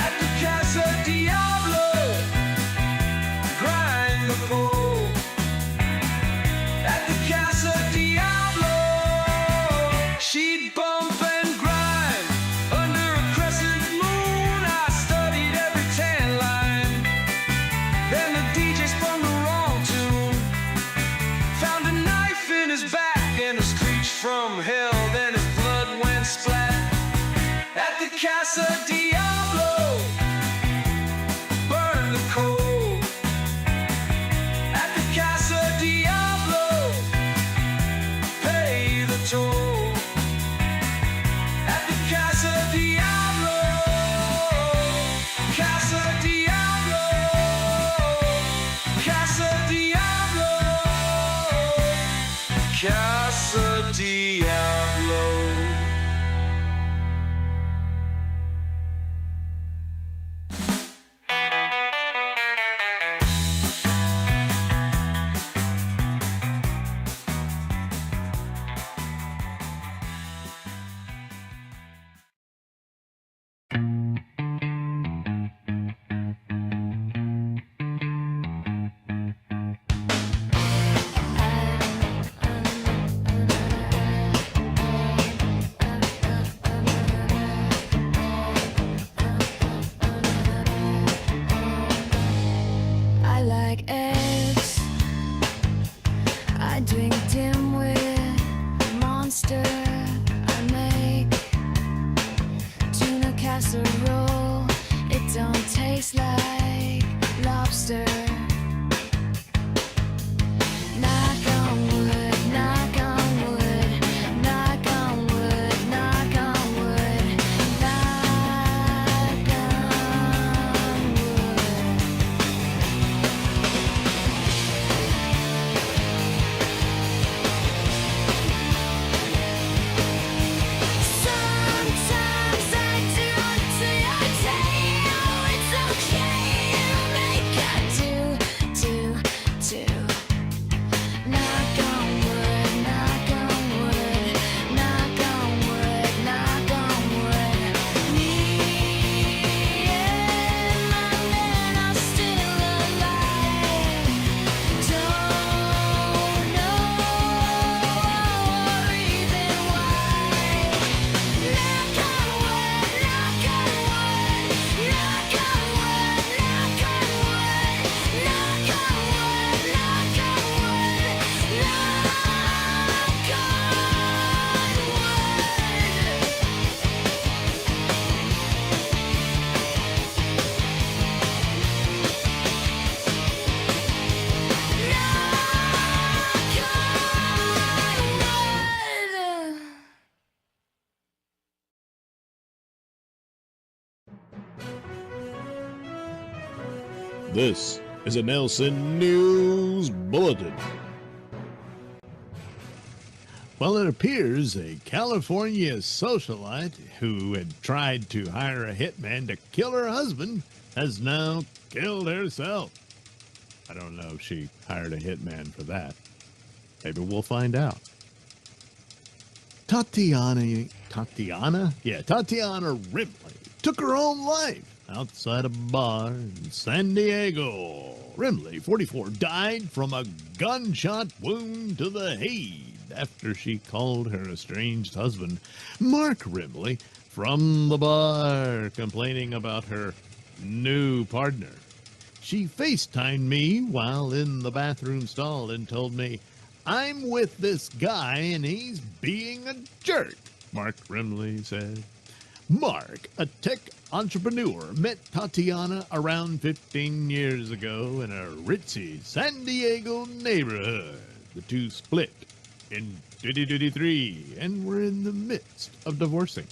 At the Casa Diablo, grind the pole. At the Casa Diablo, she'd bump and grind under a crescent moon. I studied every tan line. Then the DJ spun the wrong tune, found a knife in his back and a screech from hell. Then his blood went splat at the Casa Diablo. Burn the coal at the Casa Diablo. Pay the toll at the Casa Diablo. Casa Diablo. Casa Diablo. Casa Diablo. I like eggs. I drink dim with Monster. I make tuna casserole. It don't taste like lobster. Knock on wood, knock on wood, knock on wood, knock on wood, knock on wood. Sometimes I do until I tell you it's okay to make I do. Knock on wood, knock on wood, knock on wood, knock on wood. Me and my man are still alive. Don't know or even why. Knock on wood, knock on wood, knock on wood, knock on wood, knock on wood, knock on wood, knock on wood. This is a Nailsin News Bulletin. Well, it appears a California socialite who had tried to hire a hitman to kill her husband has now killed herself. I don't know if she hired a hitman for that. Maybe we'll find out. Tatiana Rimley took her own life outside a bar in San Diego. Rimley, 44, died from a gunshot wound to the head after she called her estranged husband, Mark Rimley, from the bar complaining about her new partner. She FaceTimed me while in the bathroom stall and told me, "I'm with this guy and he's being a jerk," Mark Rimley said. Mark, a tech entrepreneur, met Tatiana around 15 years ago in a ritzy San Diego neighborhood. The two split in 2023 and were in the midst of divorcing.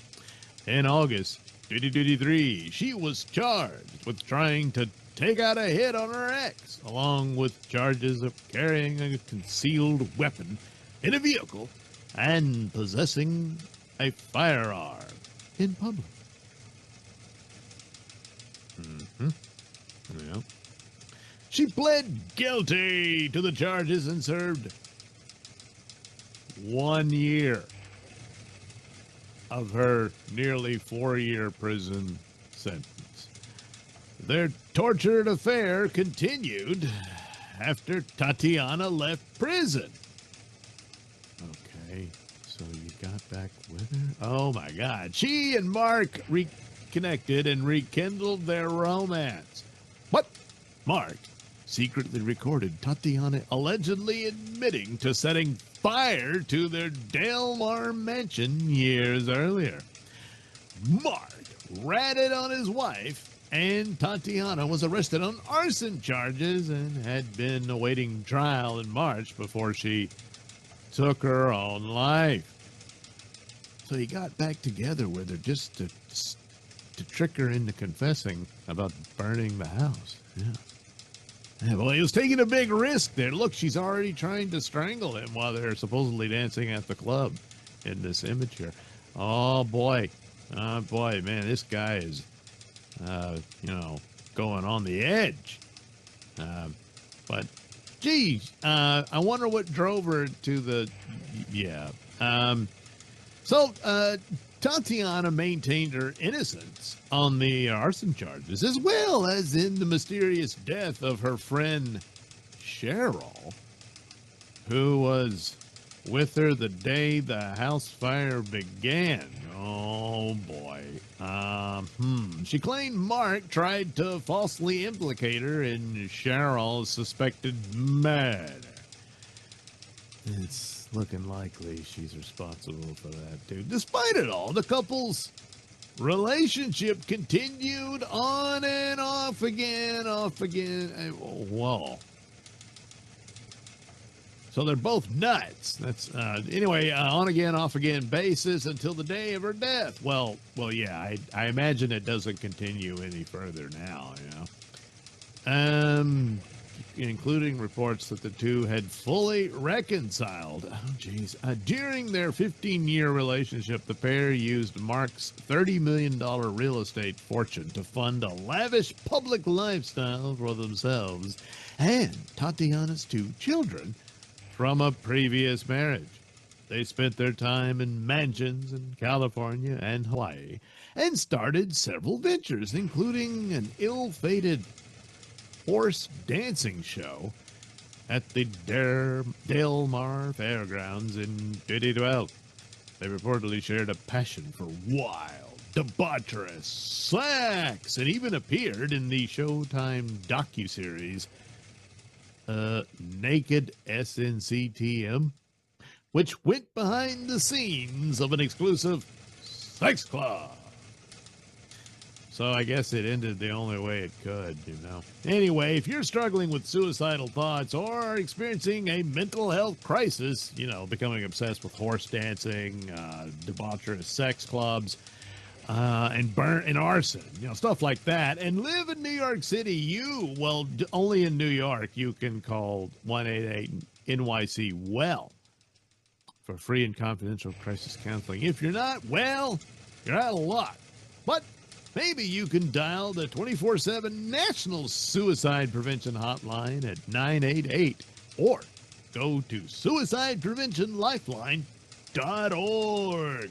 In August 2023, she was charged with trying to take out a hit on her ex, along with charges of carrying a concealed weapon in a vehicle and possessing a firearm in public. Yeah. She pled guilty to the charges and served 1 year of her nearly 4-year prison sentence. Their tortured affair continued after Tatiana left prison. Okay, so you got back with her? Oh my God. She and Mark reconnected and rekindled their romance. But Mark secretly recorded Tatiana allegedly admitting to setting fire to their Del Mar mansion years earlier. Mark ratted on his wife, and Tatiana was arrested on arson charges and had been awaiting trial in March before she took her own life. So he got back together with her just to trick her into confessing about burning the house. Yeah, well, he was taking a big risk there. Look, she's already trying to strangle him while they're supposedly dancing at the club in this image here. Oh, boy. Oh, boy, man, this guy is, going on the edge. But, geez, I wonder what drove her to the, So, Tatiana maintained her innocence on the arson charges, as well as in the mysterious death of her friend Cheryl, who was with her the day the house fire began. Oh, boy. She claimed Mark tried to falsely implicate her in Cheryl's suspected murder. It's looking likely she's responsible for that, too. Despite it all, the couple's relationship continued on and off again. Whoa. So they're both nuts. That's anyway, on again, off again basis until the day of her death. Well, yeah. I imagine it doesn't continue any further now. Including reports that the two had fully reconciled. Oh, geez. During their 15-year relationship, the pair used Mark's $30 million real estate fortune to fund a lavish public lifestyle for themselves and Tatiana's 2 children from a previous marriage. They spent their time in mansions in California and Hawaii and started several ventures, including an ill-fated horse dancing show at the Del Mar Fairgrounds in 2012. They reportedly shared a passion for wild, debaucherous sex and even appeared in the Showtime docuseries Naked SNCTM, which went behind the scenes of an exclusive sex club. So I guess it ended the only way it could, Anyway, if you're struggling with suicidal thoughts or experiencing a mental health crisis, becoming obsessed with horse dancing, debaucherous sex clubs, and arson, stuff like that, and live in New York City, only in New York, you can call 188-NYC-WELL for free and confidential crisis counseling. If you're not, well, you're out of luck. But maybe you can dial the 24/7 National Suicide Prevention Hotline at 988 or go to suicidepreventionlifeline.org.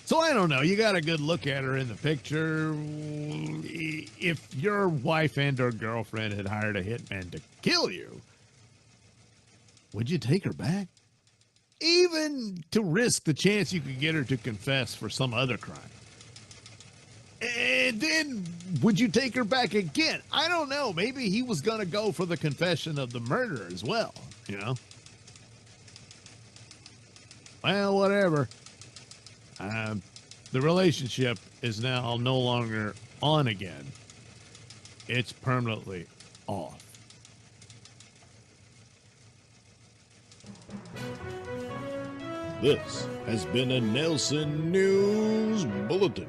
So I don't know. You got a good look at her in the picture. If your wife and or girlfriend had hired a hitman to kill you, would you take her back? Even to risk the chance you could get her to confess for some other crime. then would you take her back again? I don't know. Maybe he was going to go for the confession of the murder as well, you know? Well, whatever. The relationship is now no longer on again. It's permanently off. This has been a Nailsin News Bulletin.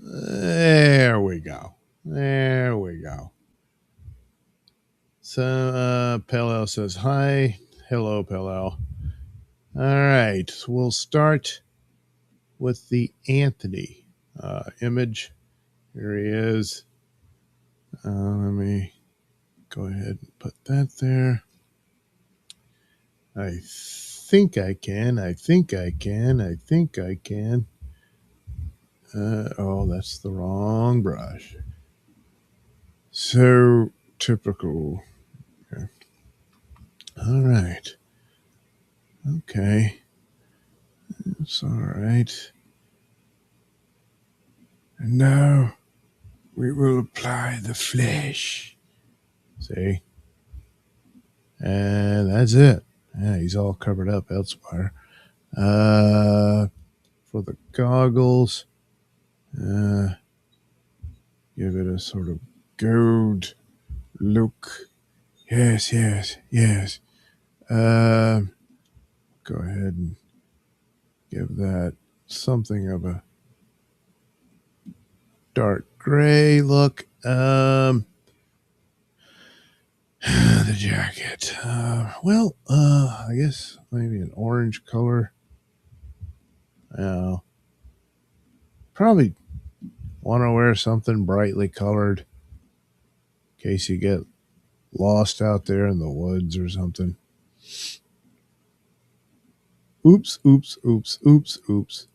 There we go. There we go. So, Pelel says hi. Hello, Pelel. All right. We'll start with the Anthony image. Here he is. Let me go ahead and put that there. I think I can. I think I can. I think I can. Oh, that's the wrong brush. So typical. Okay. All right. Okay. It's all right. And now we will apply the flesh. See? And that's it. Yeah, he's all covered up elsewhere. For the goggles, give it a sort of gold look. Yes, yes, yes. Go ahead and give that something of a dark gray look. The jacket. I guess maybe an orange color. Probably want to wear something brightly colored in case you get lost out there in the woods or something. Oops, oops, oops, oops, oops.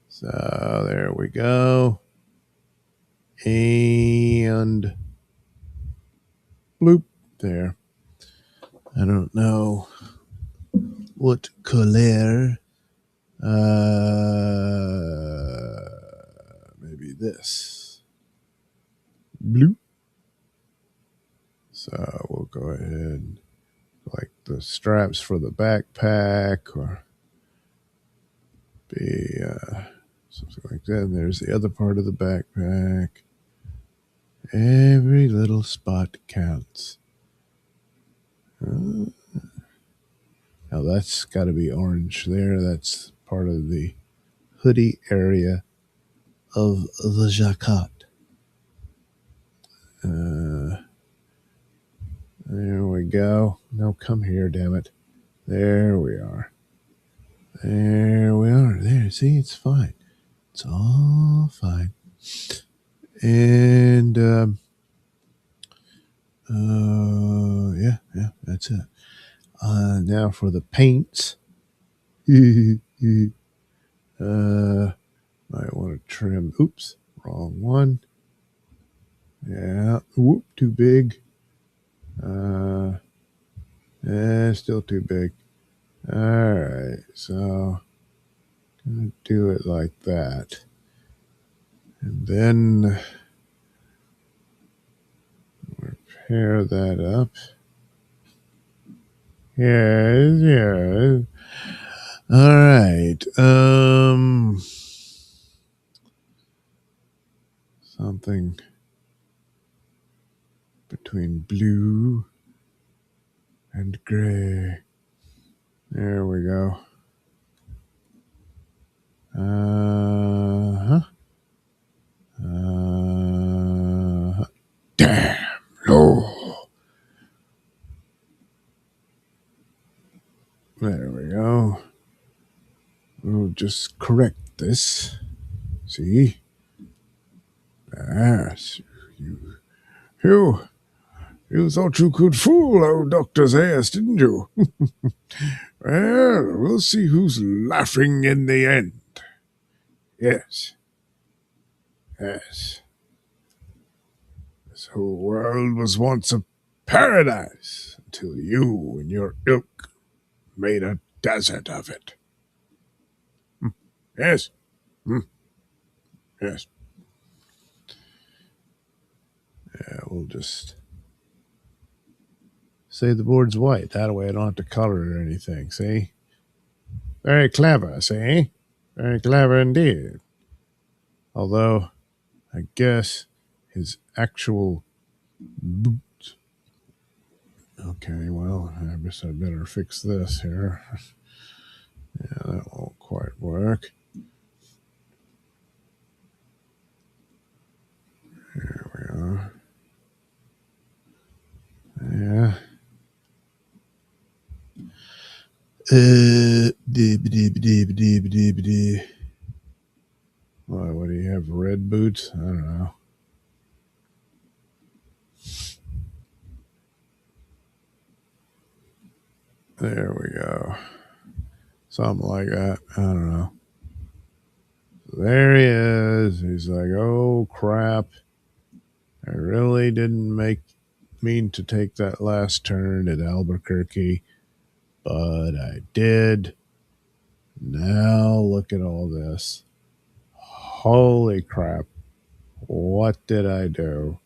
So there we go. And bloop there. I don't know what color. Maybe this. Bloop. So we'll go ahead, like the straps for the backpack, or be something like that. And there's the other part of the backpack. Every little spot counts. Now that's got to be orange there. That's part of the hoodie area of the jacket. There we go. No, come here, damn it. There we are. There we are. There, see, it's fine. It's all fine. And yeah, that's it. Now for the paints. Might want to trim. Oops, wrong one. Yeah, whoop, too big. Still too big. All right, so gonna do it like that, and then repair that up. Yes. All right. Something between blue and gray. There we go. Damn. No. There we go. We'll just correct this. See? Yes. You thought you could fool old Doctor's ass, didn't you? Well, we'll see who's laughing in the end. Yes. Yes. This whole world was once a paradise until you and your ilk made a desert of it. Yes. Yes. Yeah, we'll just say the board's white. That way I don't have to color it or anything. See? Very clever, see? Very clever indeed. Although, I guess his actual boots. Okay, well, I guess I better fix this here. Yeah, that won't quite work. There we are. Yeah. What do you have? Red boots? I don't know. There we go. Something like that. I don't know. There he is. He's like, oh crap. I really didn't mean to take that last turn at Albuquerque, but I did. Now look at all this. Holy crap. What did I do?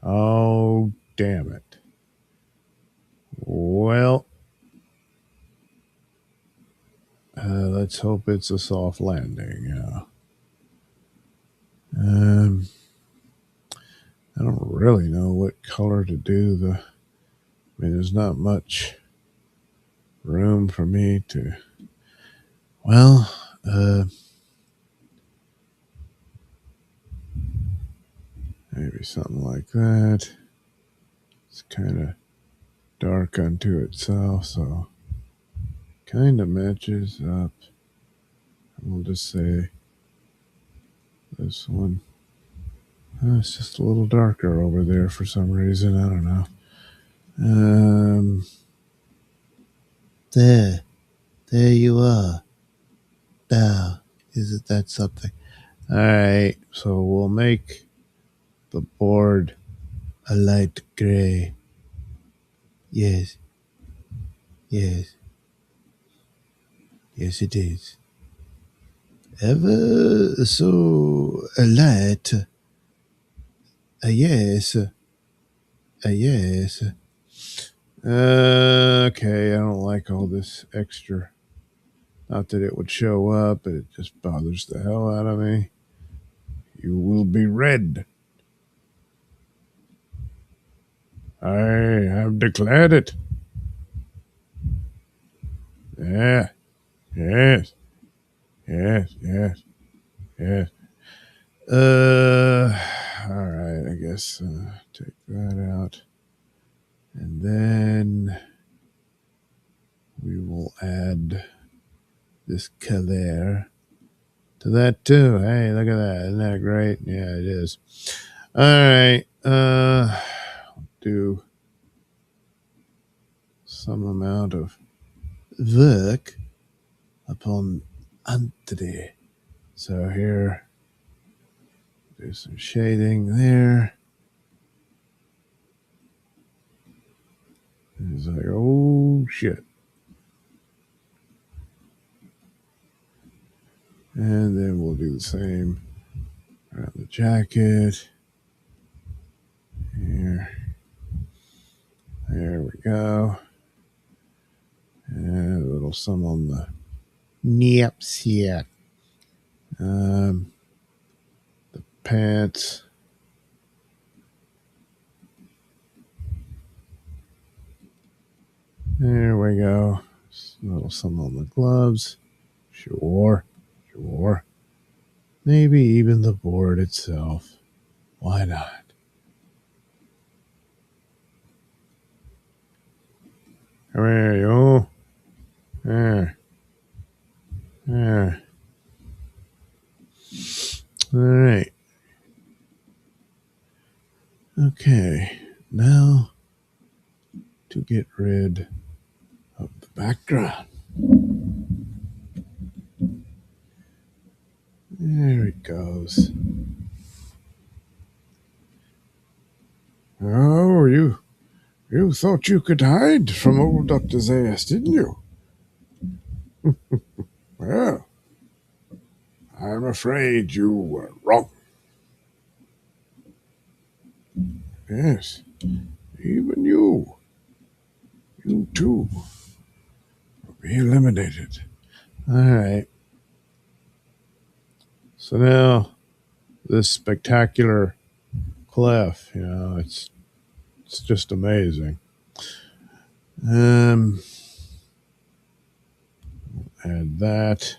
Oh, damn it. Well, let's hope it's a soft landing. Yeah. I don't really know what color to do. There's not much room for me to. Well, maybe something like that. It's kind of dark unto itself, so kind of matches up. We'll just say this one. It's just a little darker over there for some reason. I don't know. There you are. Now, isn't that something? All right, so we'll make the board a light gray. Yes, yes it is. Ever so light. Yes. Yes. Okay, I don't like all this extra. Not that it would show up, but it just bothers the hell out of me. You will be red. I have declared it. Yeah. Yes. Yes. Yes. Yes. All right. I guess take that out, and then we will add this color to that too. Hey, look at that! Isn't that great? Yeah, it is. All right. Do some amount of work upon Anthony. So here, do some shading there. It's like, oh shit. And then we'll do the same around the jacket. Here. There we go. And a little some on the nips here. The pants. There we go. A little some on the gloves. Sure. Maybe even the board itself. Why not? Come here, you. There. All right. Okay. Now to get rid of the background. There it goes. Oh, you thought you could hide from old Dr. Zayas, didn't you? Well, I'm afraid you were wrong. Yes, even you too, will be eliminated. All right. So now this spectacular cliff, it's just amazing. Add that.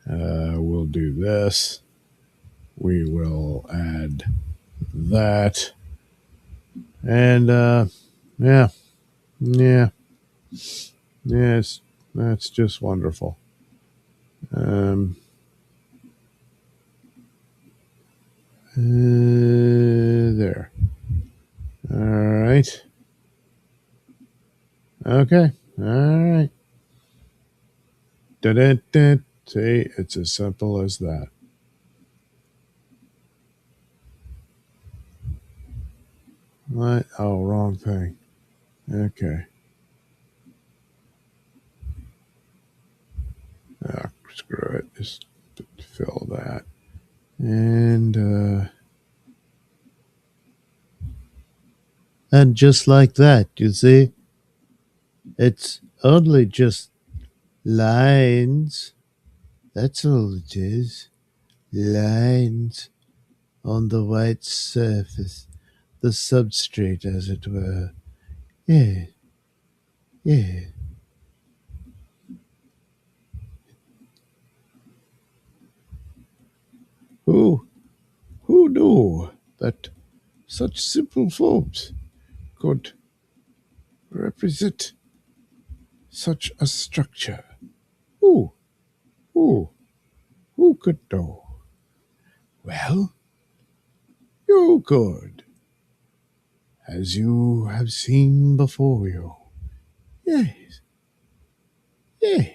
We'll do this. We will add that. And yeah, yeah, yes, that's just wonderful. There. All right. Okay. All right. Da-da-da. See, it's as simple as that. What? Oh, wrong thing. Okay. Oh, screw it. Just fill that. And just like that, you see, it's only just lines. That's all it is. Lines on the white surface, the substrate, as it were. Yeah, yeah. Who knew that such simple forms could represent such a structure? Who, who, who could know? Well, you could, as you have seen before you. Yes, yes.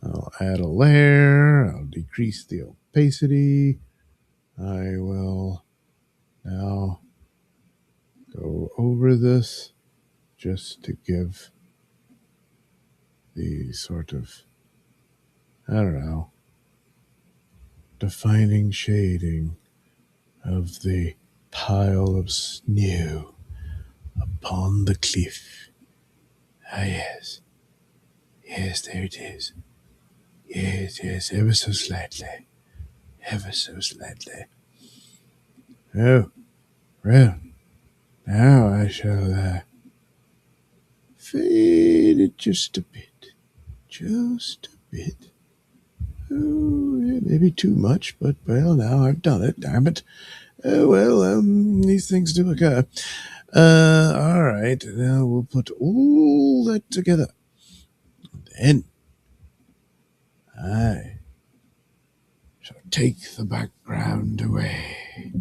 I'll add a layer. I'll decrease the opacity. I will now go over this just to give the sort of, I don't know, defining shading of the pile of snow upon the cliff. Ah, yes. Yes, there it is. Yes, yes, ever so slightly. Ever so slightly. Oh, well, now I shall fade it just a bit. Just a bit. Oh, yeah, maybe too much, but, well, now I've done it, damn it. These things do occur. All right, now we'll put all that together. Then I shall take the background away.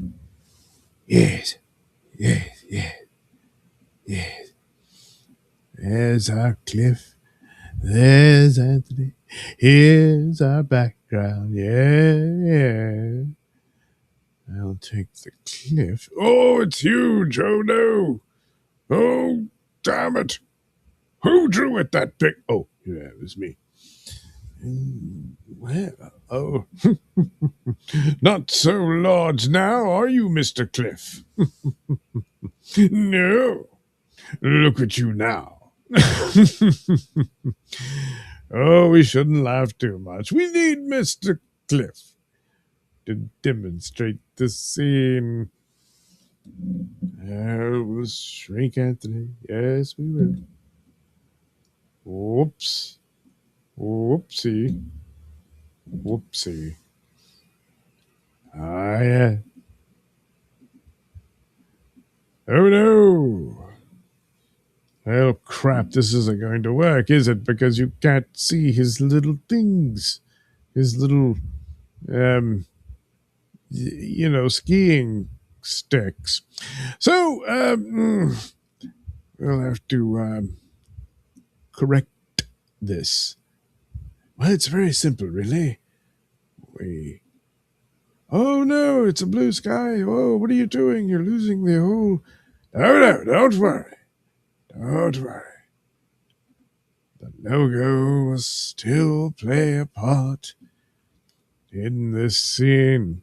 Yes, yes, yes, yes. There's our cliff. There's Anthony. Here's our background. Yeah. I'll take the cliff. Oh, it's huge. Oh, no. Oh, damn it. Who drew it that big? Oh, yeah, it was me. Well, Oh, not so large now, are you, Mr. Cliff? No. Look at you now. Oh, we shouldn't laugh too much. We need Mr. Cliff to demonstrate the scene. We'll shrink Anthony. Yes, we will. Whoops. Whoopsie. Whoopsie. Ah, yeah. Oh, no. Oh, crap. This isn't going to work, is it? Because you can't see his little things. His little, skiing sticks. So, we'll have to correct this. Well, it's very simple, really. We. Oh no, it's a blue sky. Oh, what are you doing? You're losing the whole. No, don't worry. Don't worry. The logo will still play a part in this scene.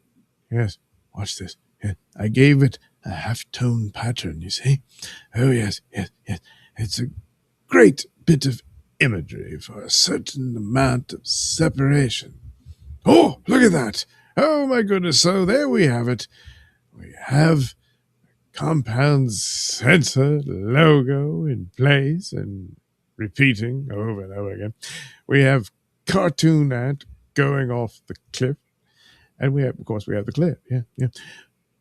Yes, watch this. Yeah, I gave it a half-tone pattern, you see? Oh, yes. It's a great bit of imagery for a certain amount of separation. Oh, look at that! Oh, my goodness. So there we have it. We have compound sensor logo in place and repeating over and over again. We have cartoon ant going off the cliff. And we have, of course, we have the cliff. Yeah.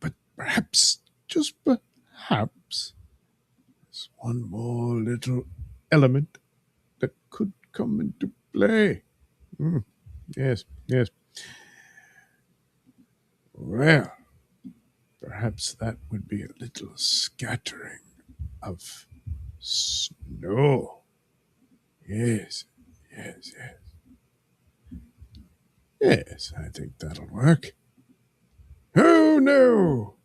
But perhaps, just perhaps, there's one more little element that could come into play. Yes. Well, perhaps that would be a little scattering of snow. Yes. Yes, I think that'll work. Oh, no.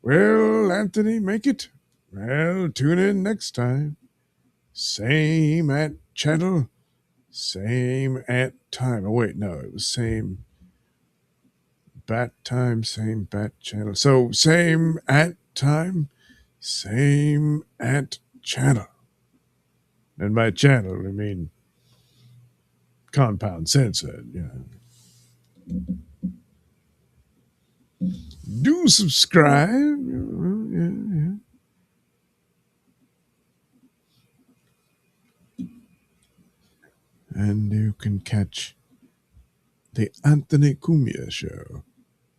Will Anthony make it? Well, tune in next time. Same at channel, same at time. Oh, wait, no, it was same bat time, same bat channel. So, same at time, same at channel. And by channel, I mean compound sensor. Do subscribe. Yeah. And you can catch the Anthony Cumia Show.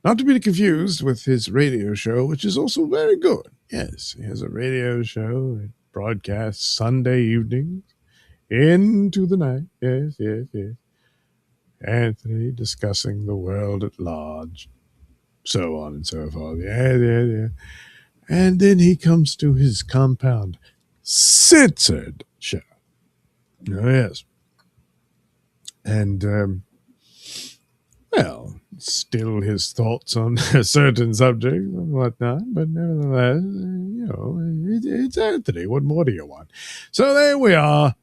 Not to be confused with his radio show, which is also very good. Yes, he has a radio show. It broadcasts Sunday evenings into the night. Yes. Anthony discussing the world at large. So on and so forth. Yeah. And then he comes to his compound censored show. Oh, yes. And, well, still his thoughts on certain subjects and whatnot, but nevertheless, it's Anthony. What more do you want? So there we are.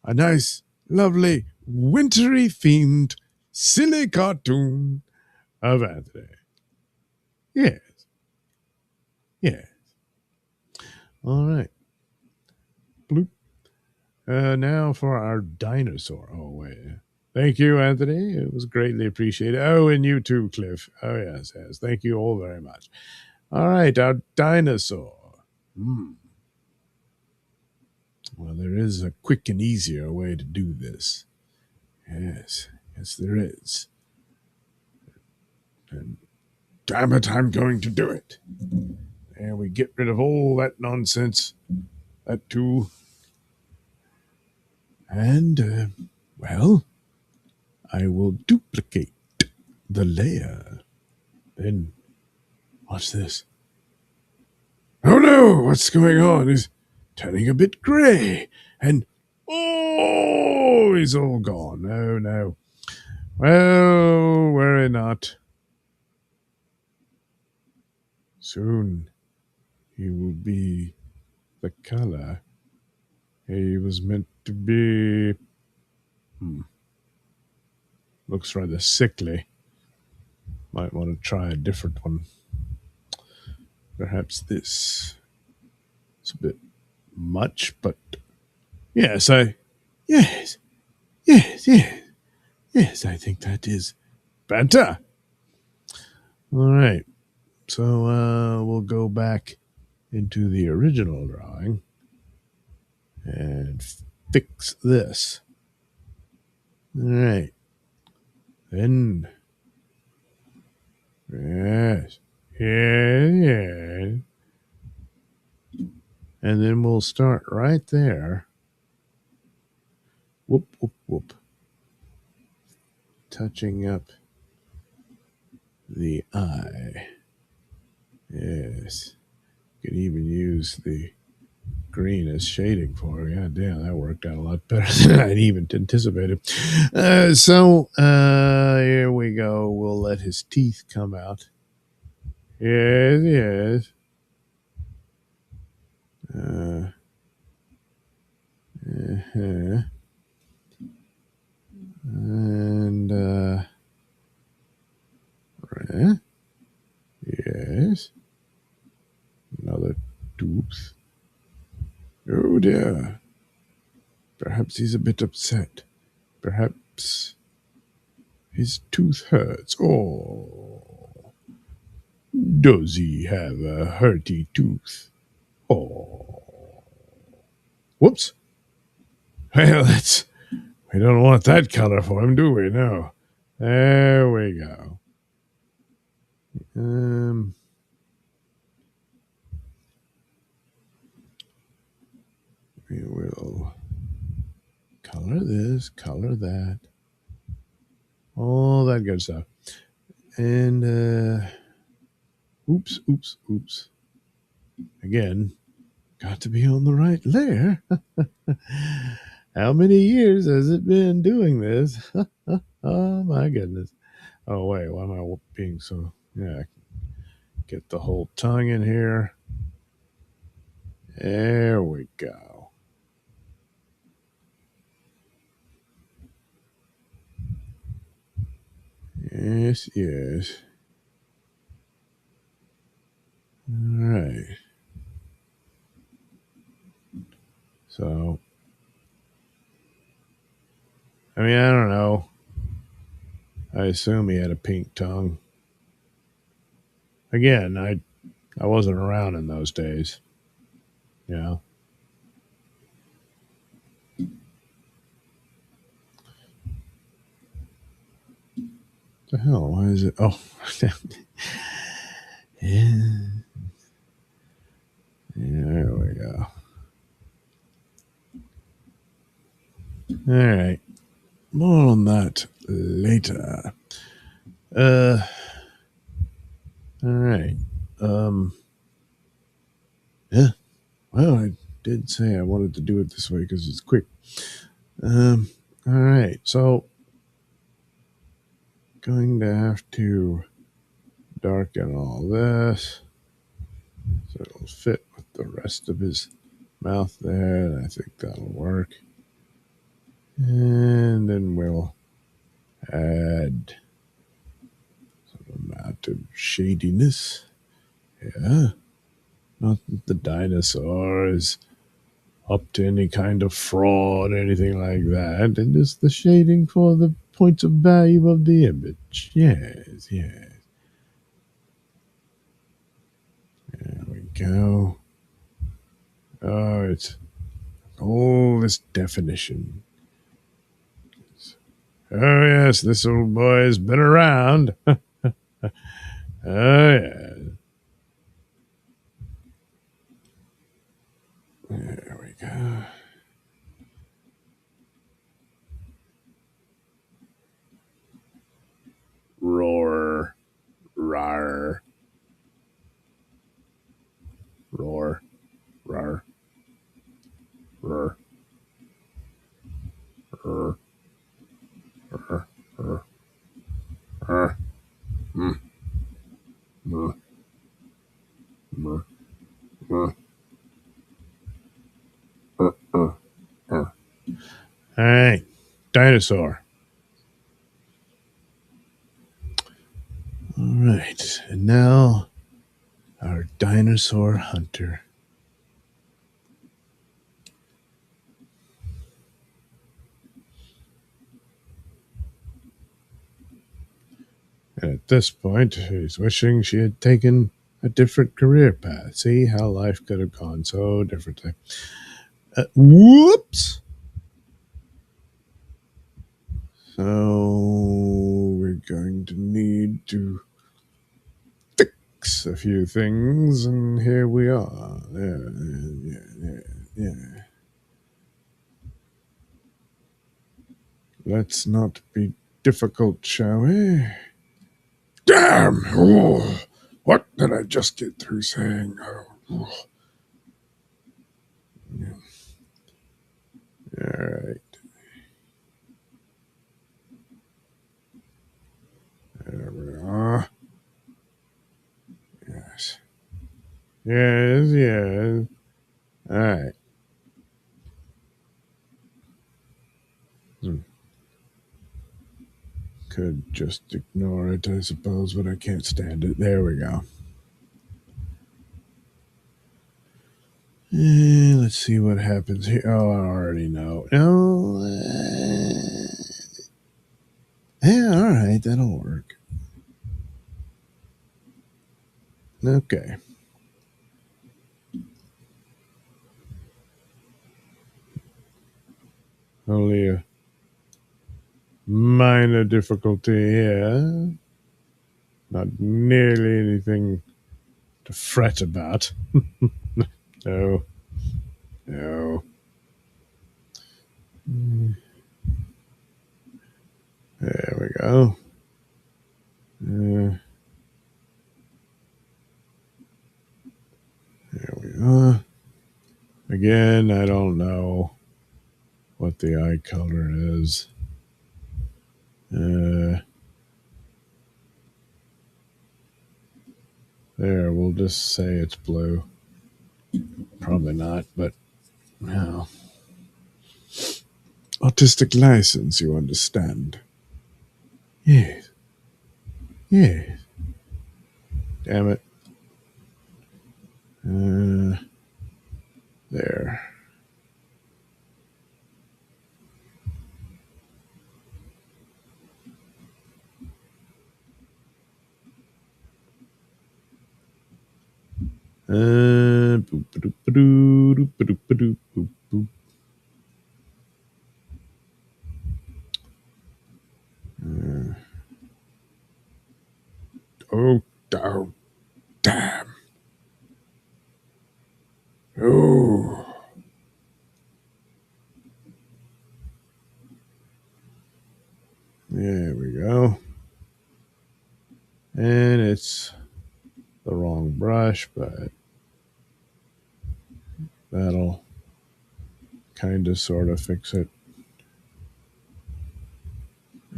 A nice, lovely, wintry themed, silly cartoon of Anthony. Yes. All right. Bloop. Now for our dinosaur. Oh, wait. Thank you, Anthony. It was greatly appreciated. Oh, and you too, Cliff. Oh, yes. Thank you all very much. All right, our dinosaur. Well, there is a quick and easier way to do this. Yes, there is. And damn it, I'm going to do it. And we get rid of all that nonsense. That too. And, well, I will duplicate the layer. Then, watch this. Oh no, what's going on? He's turning a bit gray. And, oh, he's all gone. Oh no. Well, worry not. Soon he will be the color he was meant to be. Looks rather sickly. Might want to try a different one. Perhaps this. It's a bit much, but yes, I think that is better. All right. So we'll go back into the original drawing and fix this. All right. Then, yes. And then we'll start right there. Whoop. Touching up the eye. Yes. could even use the green as shading for it. God damn, that worked out a lot better than I'd even anticipated. So here we go. We'll let his teeth come out. Yes, yes. Uh-huh. And yes, another tooth. Oh dear. Perhaps he's a bit upset. Perhaps his tooth hurts. Oh, does he have a hurty tooth? Oh, whoops. Well, we don't want that color for him, do we? No. There we go. We will color this, color that, all that good stuff. And oops. Again, got to be on the right layer. How many years has it been doing this? Oh my goodness. Oh wait, why am I being so? Yeah, get the whole tongue in here. There we go. Yes, yes. All right. So, I mean, I don't know. I assume he had a pink tongue. Again, I wasn't around in those days. You know. The hell? Why is it? Oh, yeah. There we go. All right. More on that later. All right. Yeah. Well, I did say I wanted to do it this way because it's quick. All right. So, going to have to darken all this so it'll fit with the rest of his mouth there. And I think that'll work. And then we'll add some amount of shadiness. Yeah. Not that the dinosaur is up to any kind of fraud or anything like that. And just the shading for the points of value of the image. Yes, yes. There we go. Oh, it's all this definition. Oh, yes, this old boy has been around. Oh, yeah. There we go. Roar. Rar. Roar. Rar. Roar. Roar. Roar. Roar. Roar. Mm. Mm. Mm. Mm. All right, Dinosaur. All right, and now our dinosaur hunter. And at this point, he's wishing she had taken a different career path. See how life could have gone so differently. Whoops! So we're going to need to fix a few things, and here we are. Yeah. Let's not be difficult, shall we? Damn! Oh, what did I just get through saying? Oh, All right. There we are. Yes. Yes, yes. All right. Could just ignore it, I suppose, but I can't stand it. There we go. Let's see what happens here. Oh, I already know. No. Yeah, all right. That'll work. Okay. Only a minor difficulty here. Not nearly anything to fret about. No. No. There we go. There we are. Again, I don't know what the eye color is. There, we'll just say it's blue. Probably not, but no. Autistic license, you understand? Yes. Yes. Damn it. There. Boop, ba-doop, ba-doo, doop, ba-doop, ba-doop, boop, boop. Oh, damn. Oh. There we go. And it's the wrong brush, but that'll kind of sort of fix it.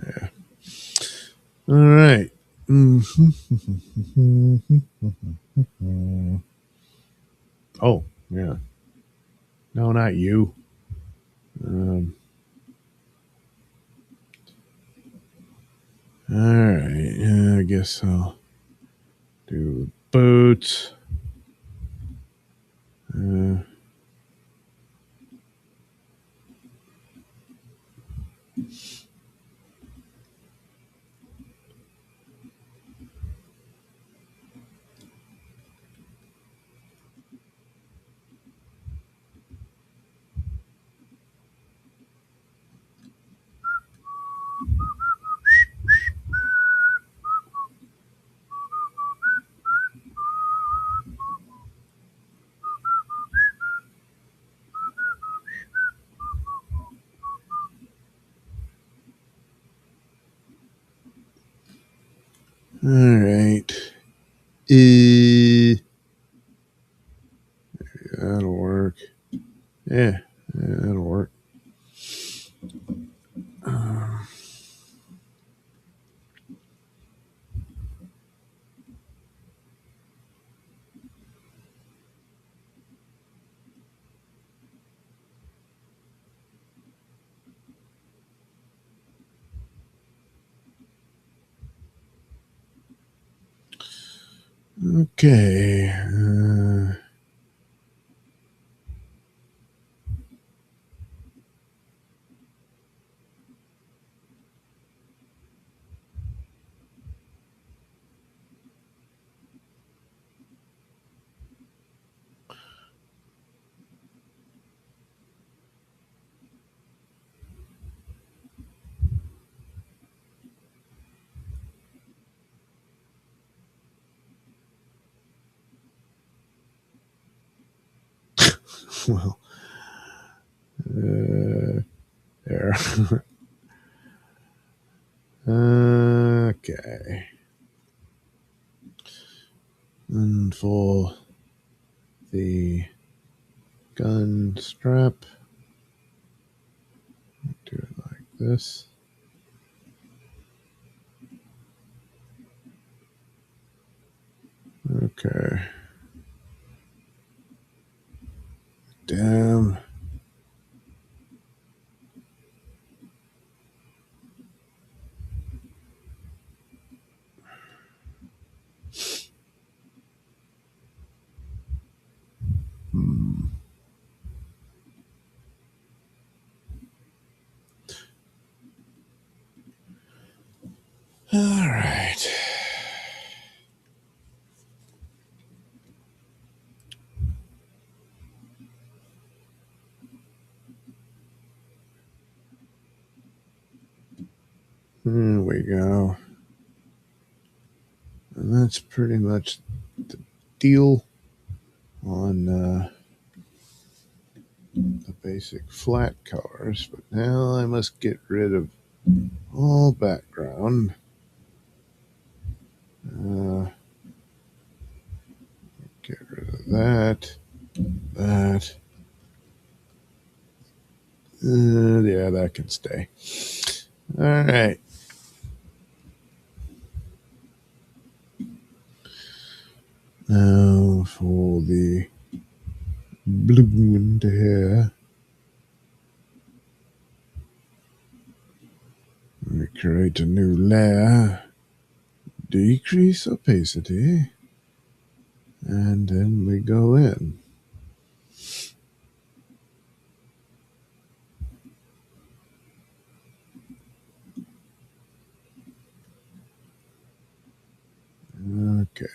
Yeah. All right. Oh, yeah. No, not you. All right. I guess I'll do boots. All right. That'll work. Yeah, that'll work. Okay. Well, there. Okay. And for the gun strap. Do it like this. Okay. Damn. All right. There we go. And that's pretty much the deal on the basic flat colors. But now I must get rid of all background. Get rid of that. That. Yeah, that can stay. All right. Now for the blue into here. We create a new layer. Decrease opacity. And then we go in. Okay.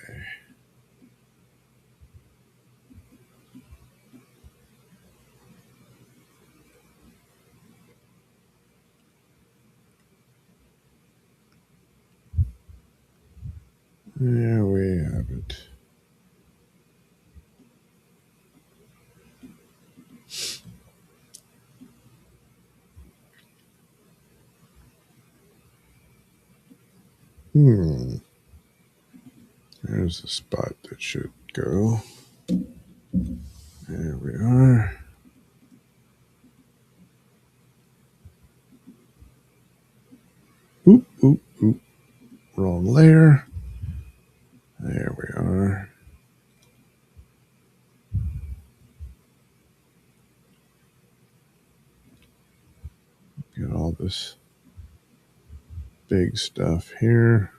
There we have it. There's a spot that should go. There we are. Oop, oop, oop. Wrong layer. There we are. Get all this big stuff here.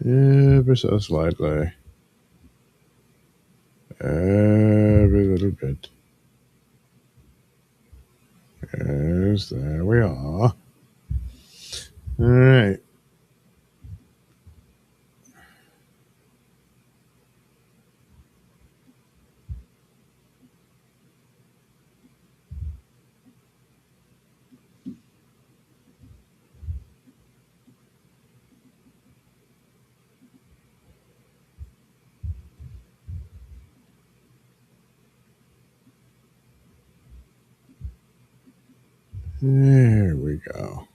Ever so slightly. Every little bit. Yes, there we are. All right. There we go.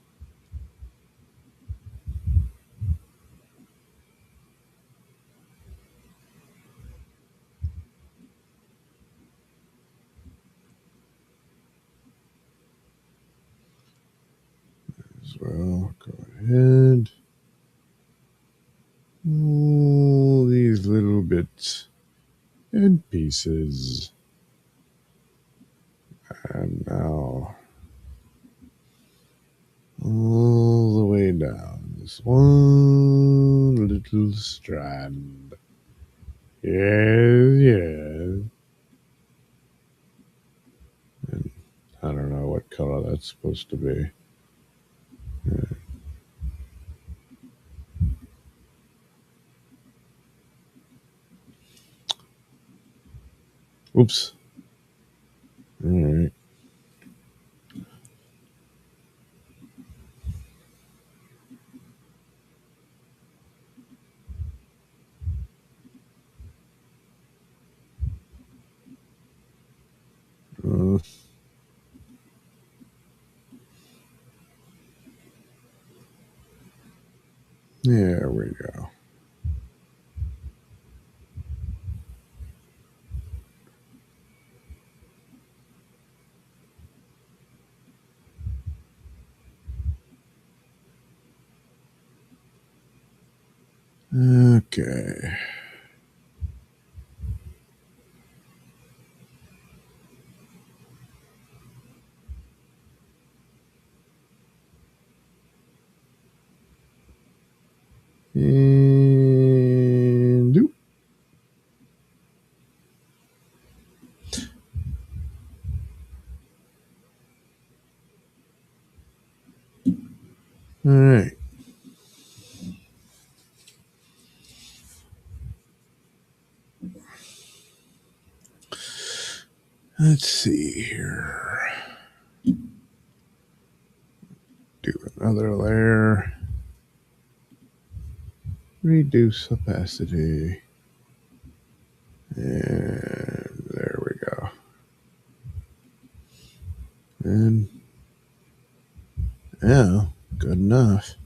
As well, go ahead. All these little bits and pieces. And now all the way down this one little strand. Yes, yes. And I don't know what color that's supposed to be. Oops. All right. There we go. Okay. And doop. All right. Let's see here. Do another layer. Reduce opacity. And there we go. And yeah, good enough.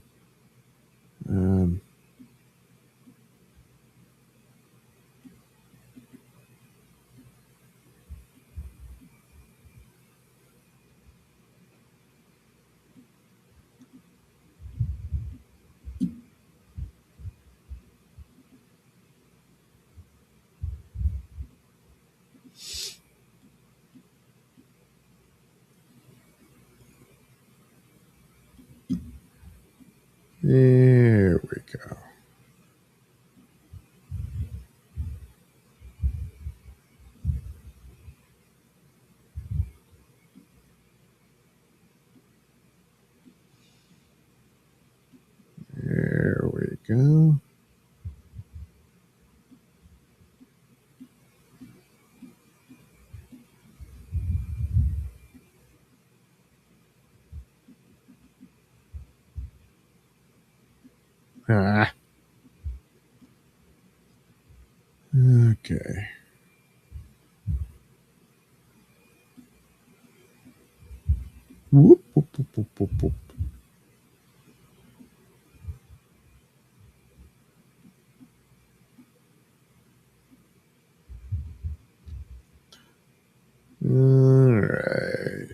There we go. There we go. Ah. Okay. Whoop, whoop, whoop, whoop, whoop, whoop. All right.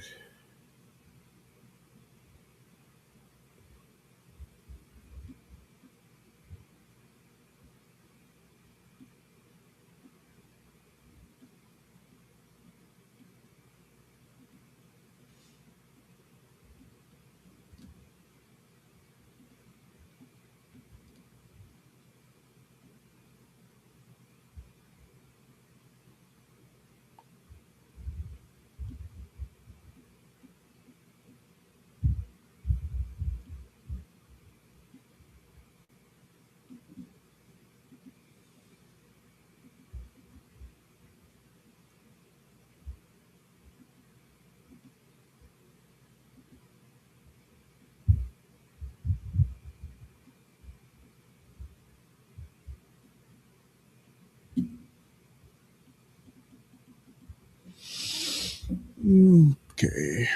Okay.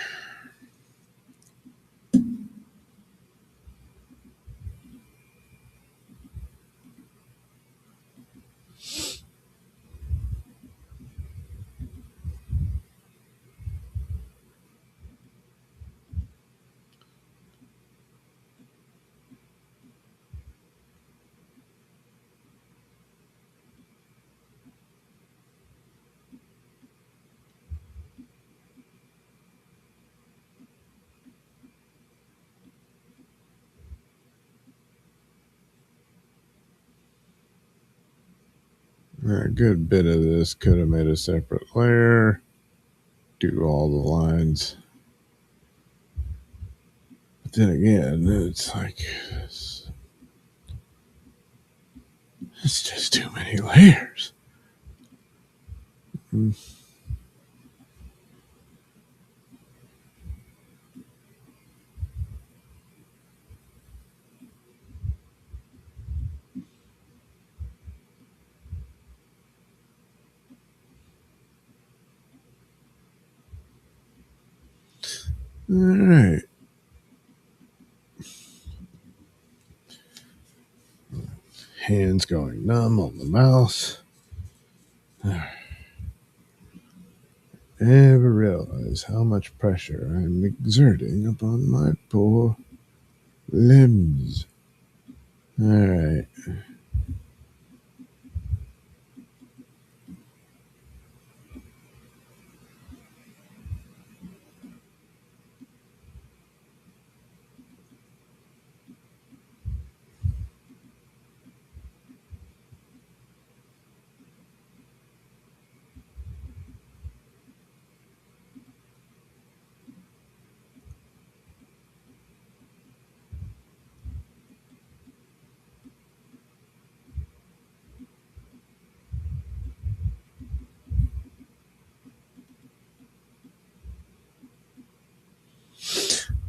A good bit of this could have made a separate layer. Do all the lines. But then again, it's like it's just too many layers. All right. Hands going numb on the mouse. Never realize how much pressure I'm exerting upon my poor limbs. All right.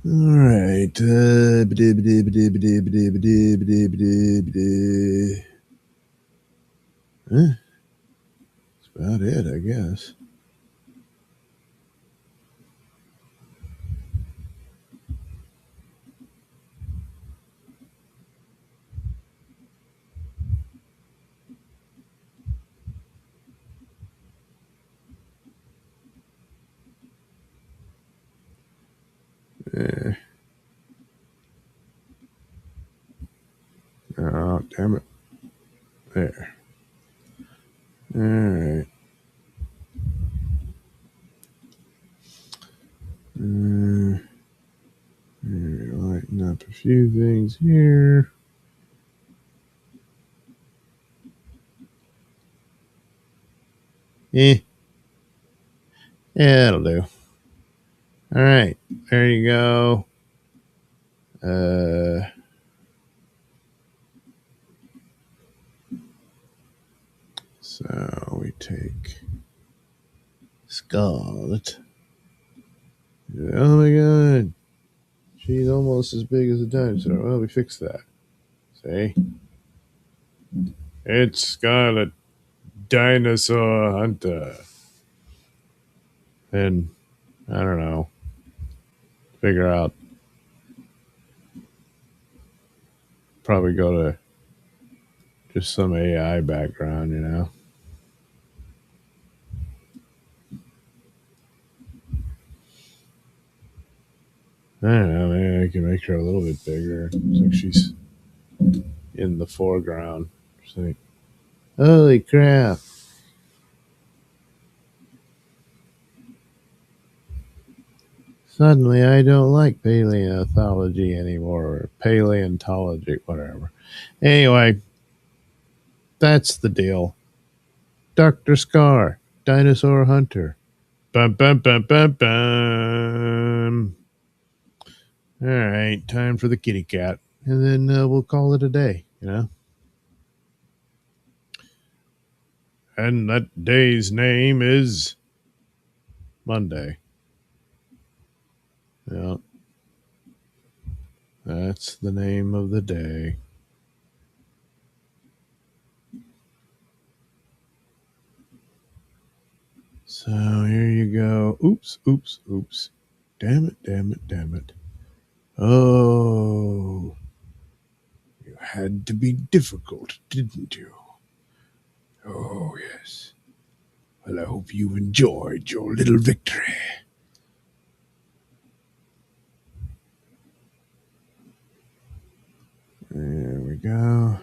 All right. That's about it, I guess. Oh, damn it. There. All right. Lighten up a few things here. Yeah, that'll do. All right. There you go. So we take Scarlet. Oh my god. She's almost as big as a dinosaur. Well, we fixed that. See? It's Scarlet Dinosaur Hunter. And I don't know. Figure out. Probably go to just some AI background, you know. I don't know, maybe I can make her a little bit bigger. Looks like she's in the foreground. Just like, holy crap. Suddenly I don't like paleontology anymore, or paleontology, whatever. Anyway, that's the deal. Dr. Scar, Dinosaur Hunter. Bum, bum, bum, bum, bum. All right, time for the kitty cat. And then we'll call it a day, you know? And that day's name is Monday. Yeah. That's the name of the day. So here you go. Oops, oops, oops. Damn it, damn it, damn it. Oh, you had to be difficult, didn't you? Oh, yes. Well, I hope you enjoyed your little victory. There we go.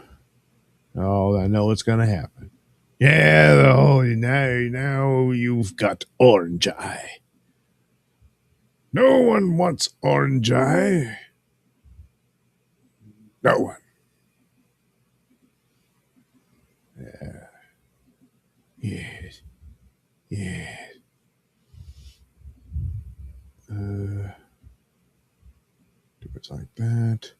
Oh, I know what's going to happen. Yeah, now you've got orange eye. No one wants orange eye. No one. Yes. Yes. Do it like that.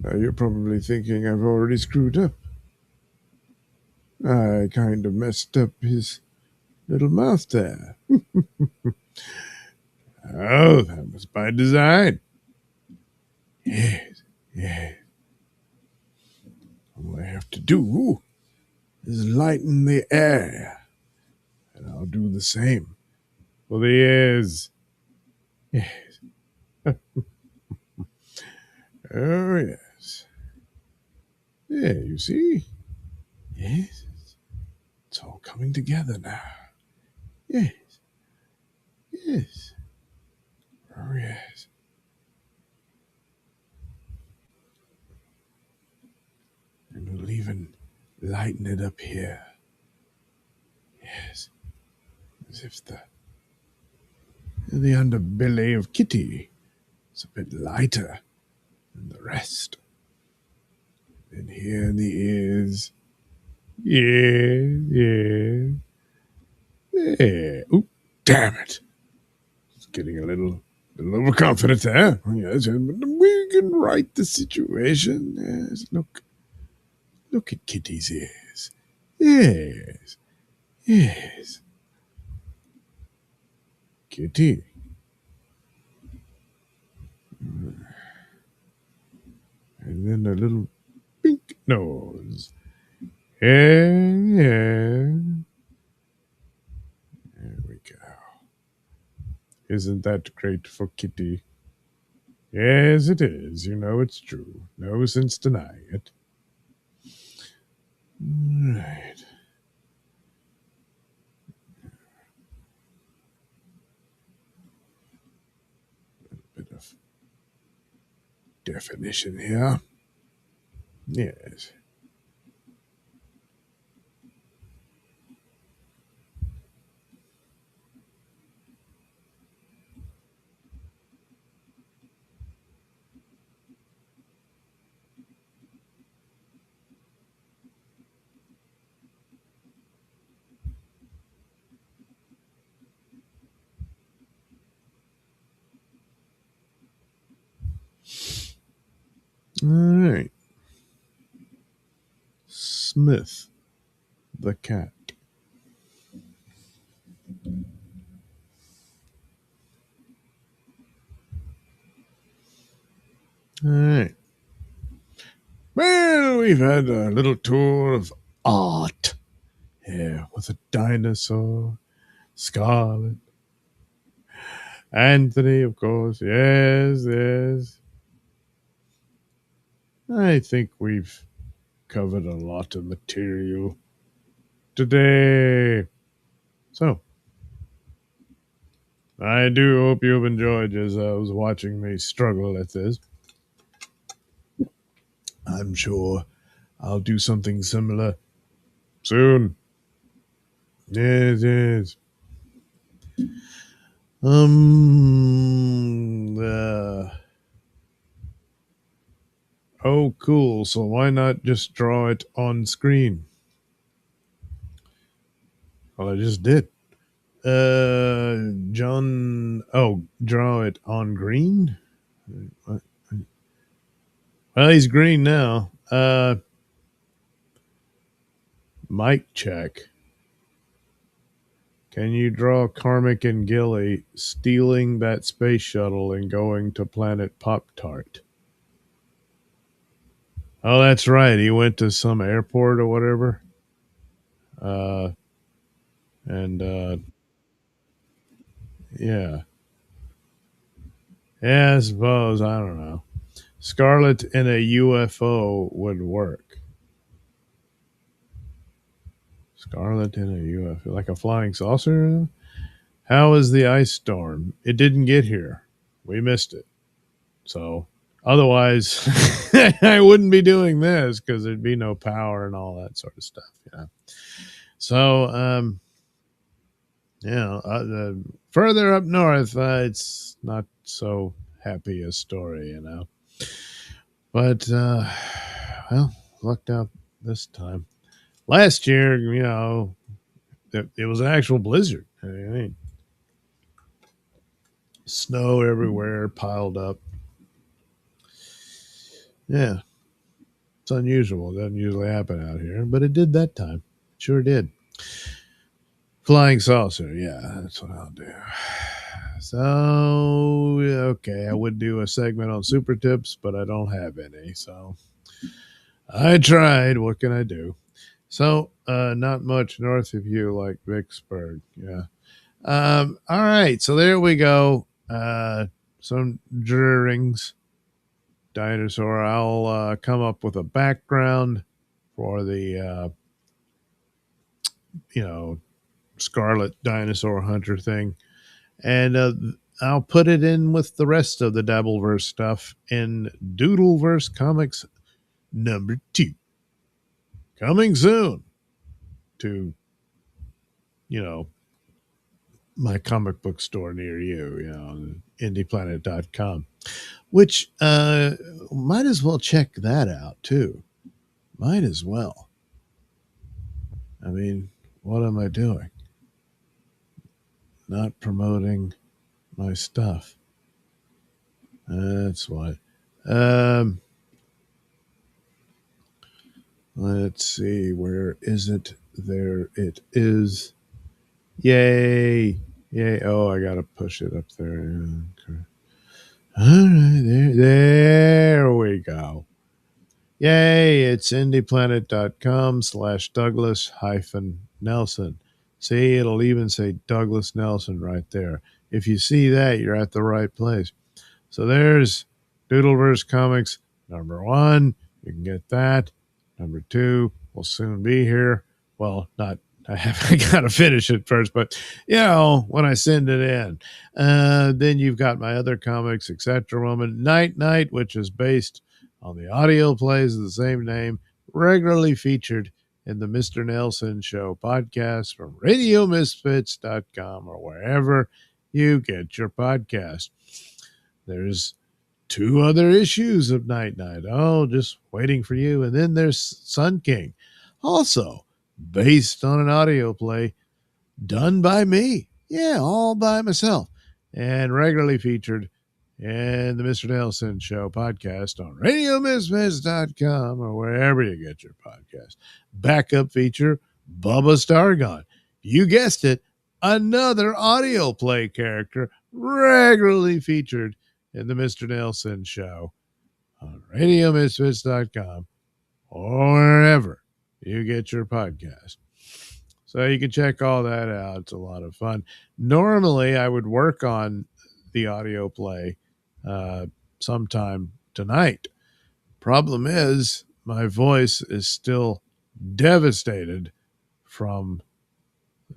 Now you're probably thinking I've already screwed up. I kind of messed up his little mouth there. Oh, that was by design. Yes, yes. All I have to do is lighten the air, and I'll do the same for the ears. Yes, Oh, yes. Yeah, you see? Yes. It's all coming together now. Yes. Yes. Oh, yes. And we'll even lighten it up here. Yes. As if the underbelly of Kitty is a bit lighter than the rest. And here in the ears. Yeah, yeah, yeah. Oop, damn it. It's getting a little overconfident there. Yes, but we can right the situation. Yes, look at Kitty's ears. Yes, yes. Kitty. And then a little pink nose. Yeah, yeah. There we go. Isn't that great for Kitty? Yes, it is. You know it's true. No sense denying it. Right. Bit of definition here. Yes. All right. Smith, the cat. All right. Well, we've had a little tour of art here with a dinosaur, Scarlet, Anthony, of course. Yes, yes. I think we've covered a lot of material today. So, I do hope you've enjoyed as I was watching me struggle at this. I'm sure I'll do something similar soon. Yes, yes. Oh, cool. So why not just draw it on screen? Well, I just did. John. Oh, draw it on green. What? Well, he's green now. Mic check. Can you draw Karmic and Gilly stealing that space shuttle and going to planet Pop Tart? Oh, that's right. He went to some airport or whatever. Uh, and yeah. Yeah, I suppose. I don't know. Scarlet in a UFO would work. Scarlet in a UFO, like a flying saucer? How is the ice storm? It didn't get here. We missed it. So, otherwise, I wouldn't be doing this because there'd be no power and all that sort of stuff. Yeah. So, further up north, it's not so happy a story, But, well, lucked out this time. Last year, it was an actual blizzard. I mean, snow everywhere piled up. Yeah, it's unusual. It doesn't usually happen out here, but it did that time. Sure did. Flying saucer. Yeah, that's what I'll do. So, okay, I would do a segment on super tips, but I don't have any. So I tried. What can I do? So, not much north of you like Vicksburg. Yeah. All right. So there we go. some drawings. Dinosaur. I'll come up with a background for the Scarlet Dinosaur Hunter thing, and I'll put it in with the rest of the Dabbleverse stuff in Doodleverse Comics #2, coming soon to my comic book store near you, indieplanet.com, which might as well check that out too. Might as well. I mean, what am I doing? Not promoting my stuff. That's what. Let's see. Where is it? There it is. Yay. Yay. Oh, I got to push it up there. Okay. All right. There we go. Yay. It's indieplanet.com/Douglas-Nelson. See, it'll even say Douglas Nelson right there. If you see that, you're at the right place. So there's Doodleverse Comics #1. You can get that. #2 will soon be here. Well, not, I got to finish it first, but when I send it in. Then you've got my other comics, etc. Woman, Night, which is based on the audio plays of the same name, regularly featured in the Mr. Nailsin Show podcast from RadioMisfits.com or wherever you get your podcast. There's 2 other issues of Night. Oh, just waiting for you. And then there's Sun King, also based on an audio play done by me. Yeah, all by myself. And regularly featured in the Mr. Nailsin Show podcast on RadioMisfits.com or wherever you get your podcast. Backup feature, Bubba Stargon. You guessed it, another audio play character regularly featured in the Mr. Nailsin Show on RadioMisfits.com or wherever you get your podcast. So you can check all that out. It's a lot of fun. Normally, I would work on the audio play sometime tonight. Problem is, my voice is still devastated from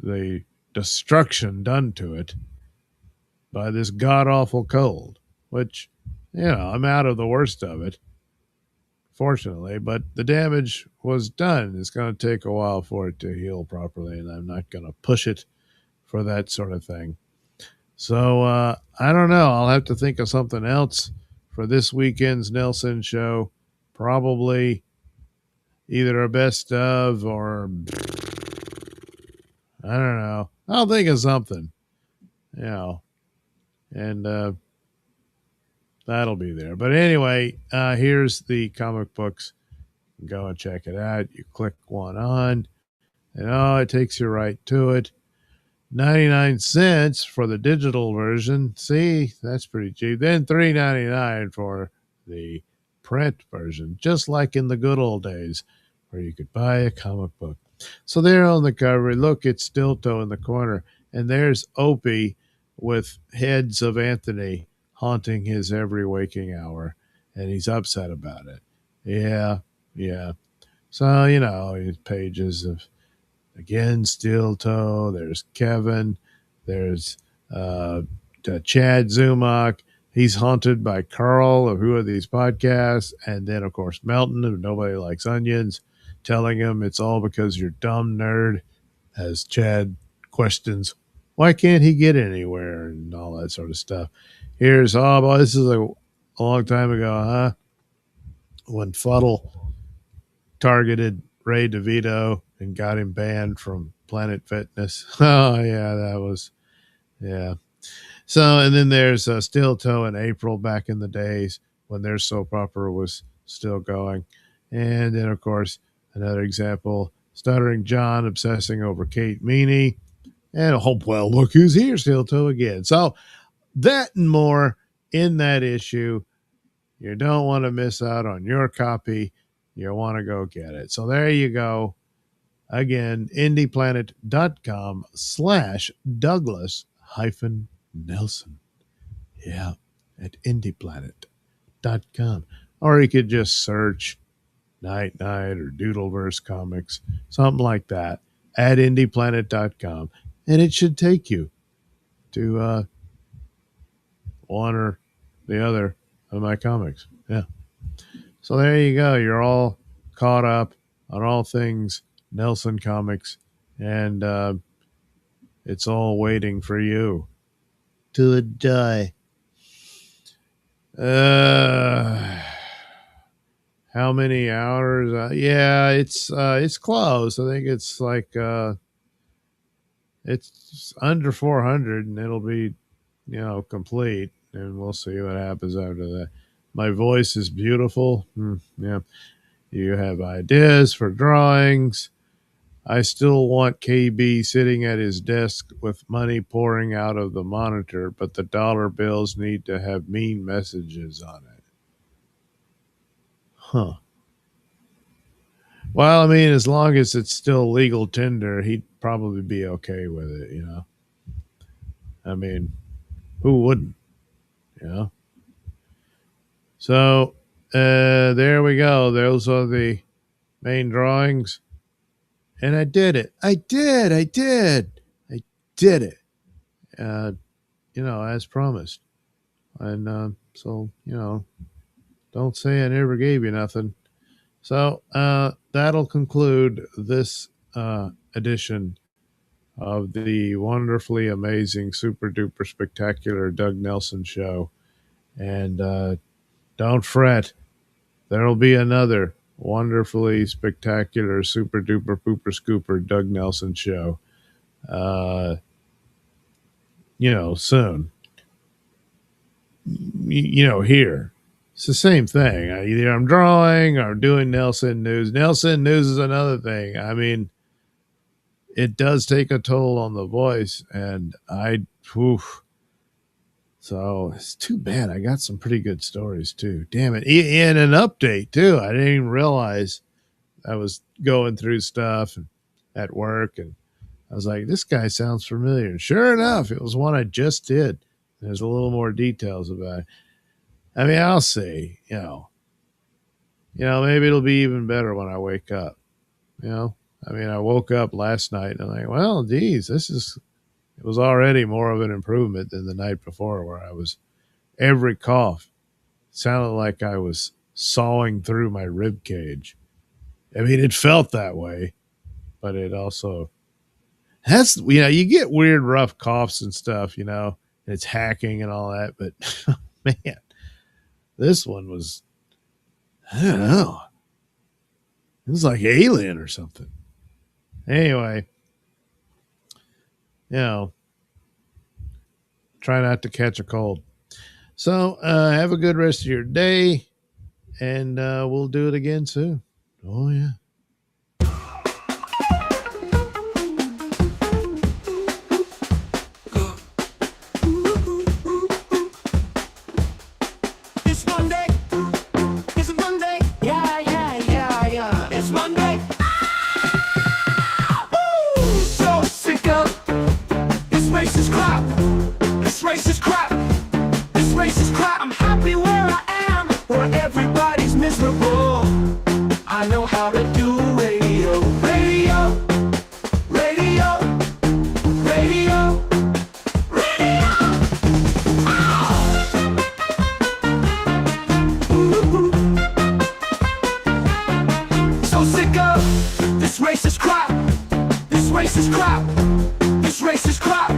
the destruction done to it by this god-awful cold, which, I'm out of the worst of it, fortunately, but the damage was done. It's going to take a while for it to heal properly, and I'm not going to push it for that sort of thing. So, I don't know. I'll have to think of something else for this weekend's Nailsin Show. Probably either a best of or I don't know. I'll think of something, and that'll be there. But anyway, here's the comic books. Go and check it out. You click one on, and it takes you right to it. 99 cents for the digital version. See, that's pretty cheap. Then $3.99 for the print version, just like in the good old days where you could buy a comic book. So there on the cover, look, it's Stilto in the corner, and there's Opie with heads of Anthony haunting his every waking hour, and he's upset about it. Yeah. So, pages of, again, Steel Toe. There's Kevin. There's Chad Zumach. He's haunted by Carl of Who Are These Podcasts. And then, of course, Melton of Nobody Likes Onions, telling him it's all because you're dumb nerd, as Chad questions, why can't he get anywhere and all that sort of stuff. Here's, this is a long time ago, huh? When Fuddle targeted Ray DeVito and got him banned from Planet Fitness. Oh, yeah, that was, yeah. So, and then there's Steel Toe in April back in the days when their soap opera was still going. And then, of course, another example, Stuttering John obsessing over Kate Meany. And well, look who's here, Steel Toe again. So that and more in that issue. You don't want to miss out on your copy. You want to go get it. So there you go. Again, indieplanet.com/Douglas-Nelson. Yeah. at indieplanet.com. Or you could just search Night Night or Doodleverse Comics, something like that, at indieplanet.com. And it should take you to one or the other of my comics. Yeah. So there you go. You're all caught up on all things Nailsin Comics, and it's all waiting for you to enjoy. How many hours? Yeah, it's close. I think it's like it's under 400, and it'll be complete, and we'll see what happens after that. My voice is beautiful. Yeah. You have ideas for drawings. I still want KB sitting at his desk with money pouring out of the monitor, but the dollar bills need to have mean messages on it. Huh. Well, I mean, as long as it's still legal tender, he'd probably be okay with it, I mean, who wouldn't, So, there we go. Those are the main drawings. And I did it. I did it. As promised. And so, don't say I never gave you nothing. So that'll conclude this edition of the wonderfully amazing, super duper spectacular Doug Nailsin Show. And don't fret, there'll be another wonderfully spectacular, super duper pooper scooper Doug Nailsin Show. Soon. Here. It's the same thing. Either I'm drawing or I'm doing Nailsin News. Nailsin News is another thing. I mean, it does take a toll on the voice, and so it's too bad. I got some pretty good stories too. Damn it. And an update too. I didn't even realize I was going through stuff at work, and I was like, this guy sounds familiar. And sure enough, it was one I just did. There's a little more details about it. I mean, I'll see, maybe it'll be even better when I wake up, I mean, I woke up last night and I'm like, well, geez, it was already more of an improvement than the night before, where I was, every cough sounded like I was sawing through my rib cage. I mean, it felt that way, but it also has, you get weird, rough coughs and stuff, it's hacking and all that, but man, this one was, I don't know. It was like alien or something. Anyway, try not to catch a cold. So have a good rest of your day, and we'll do it again soon. Oh, yeah. I'm happy where I am, where everybody's miserable. I know how to do radio, radio, radio, radio, radio. So sick of this racist crap, this racist crap, this racist crap.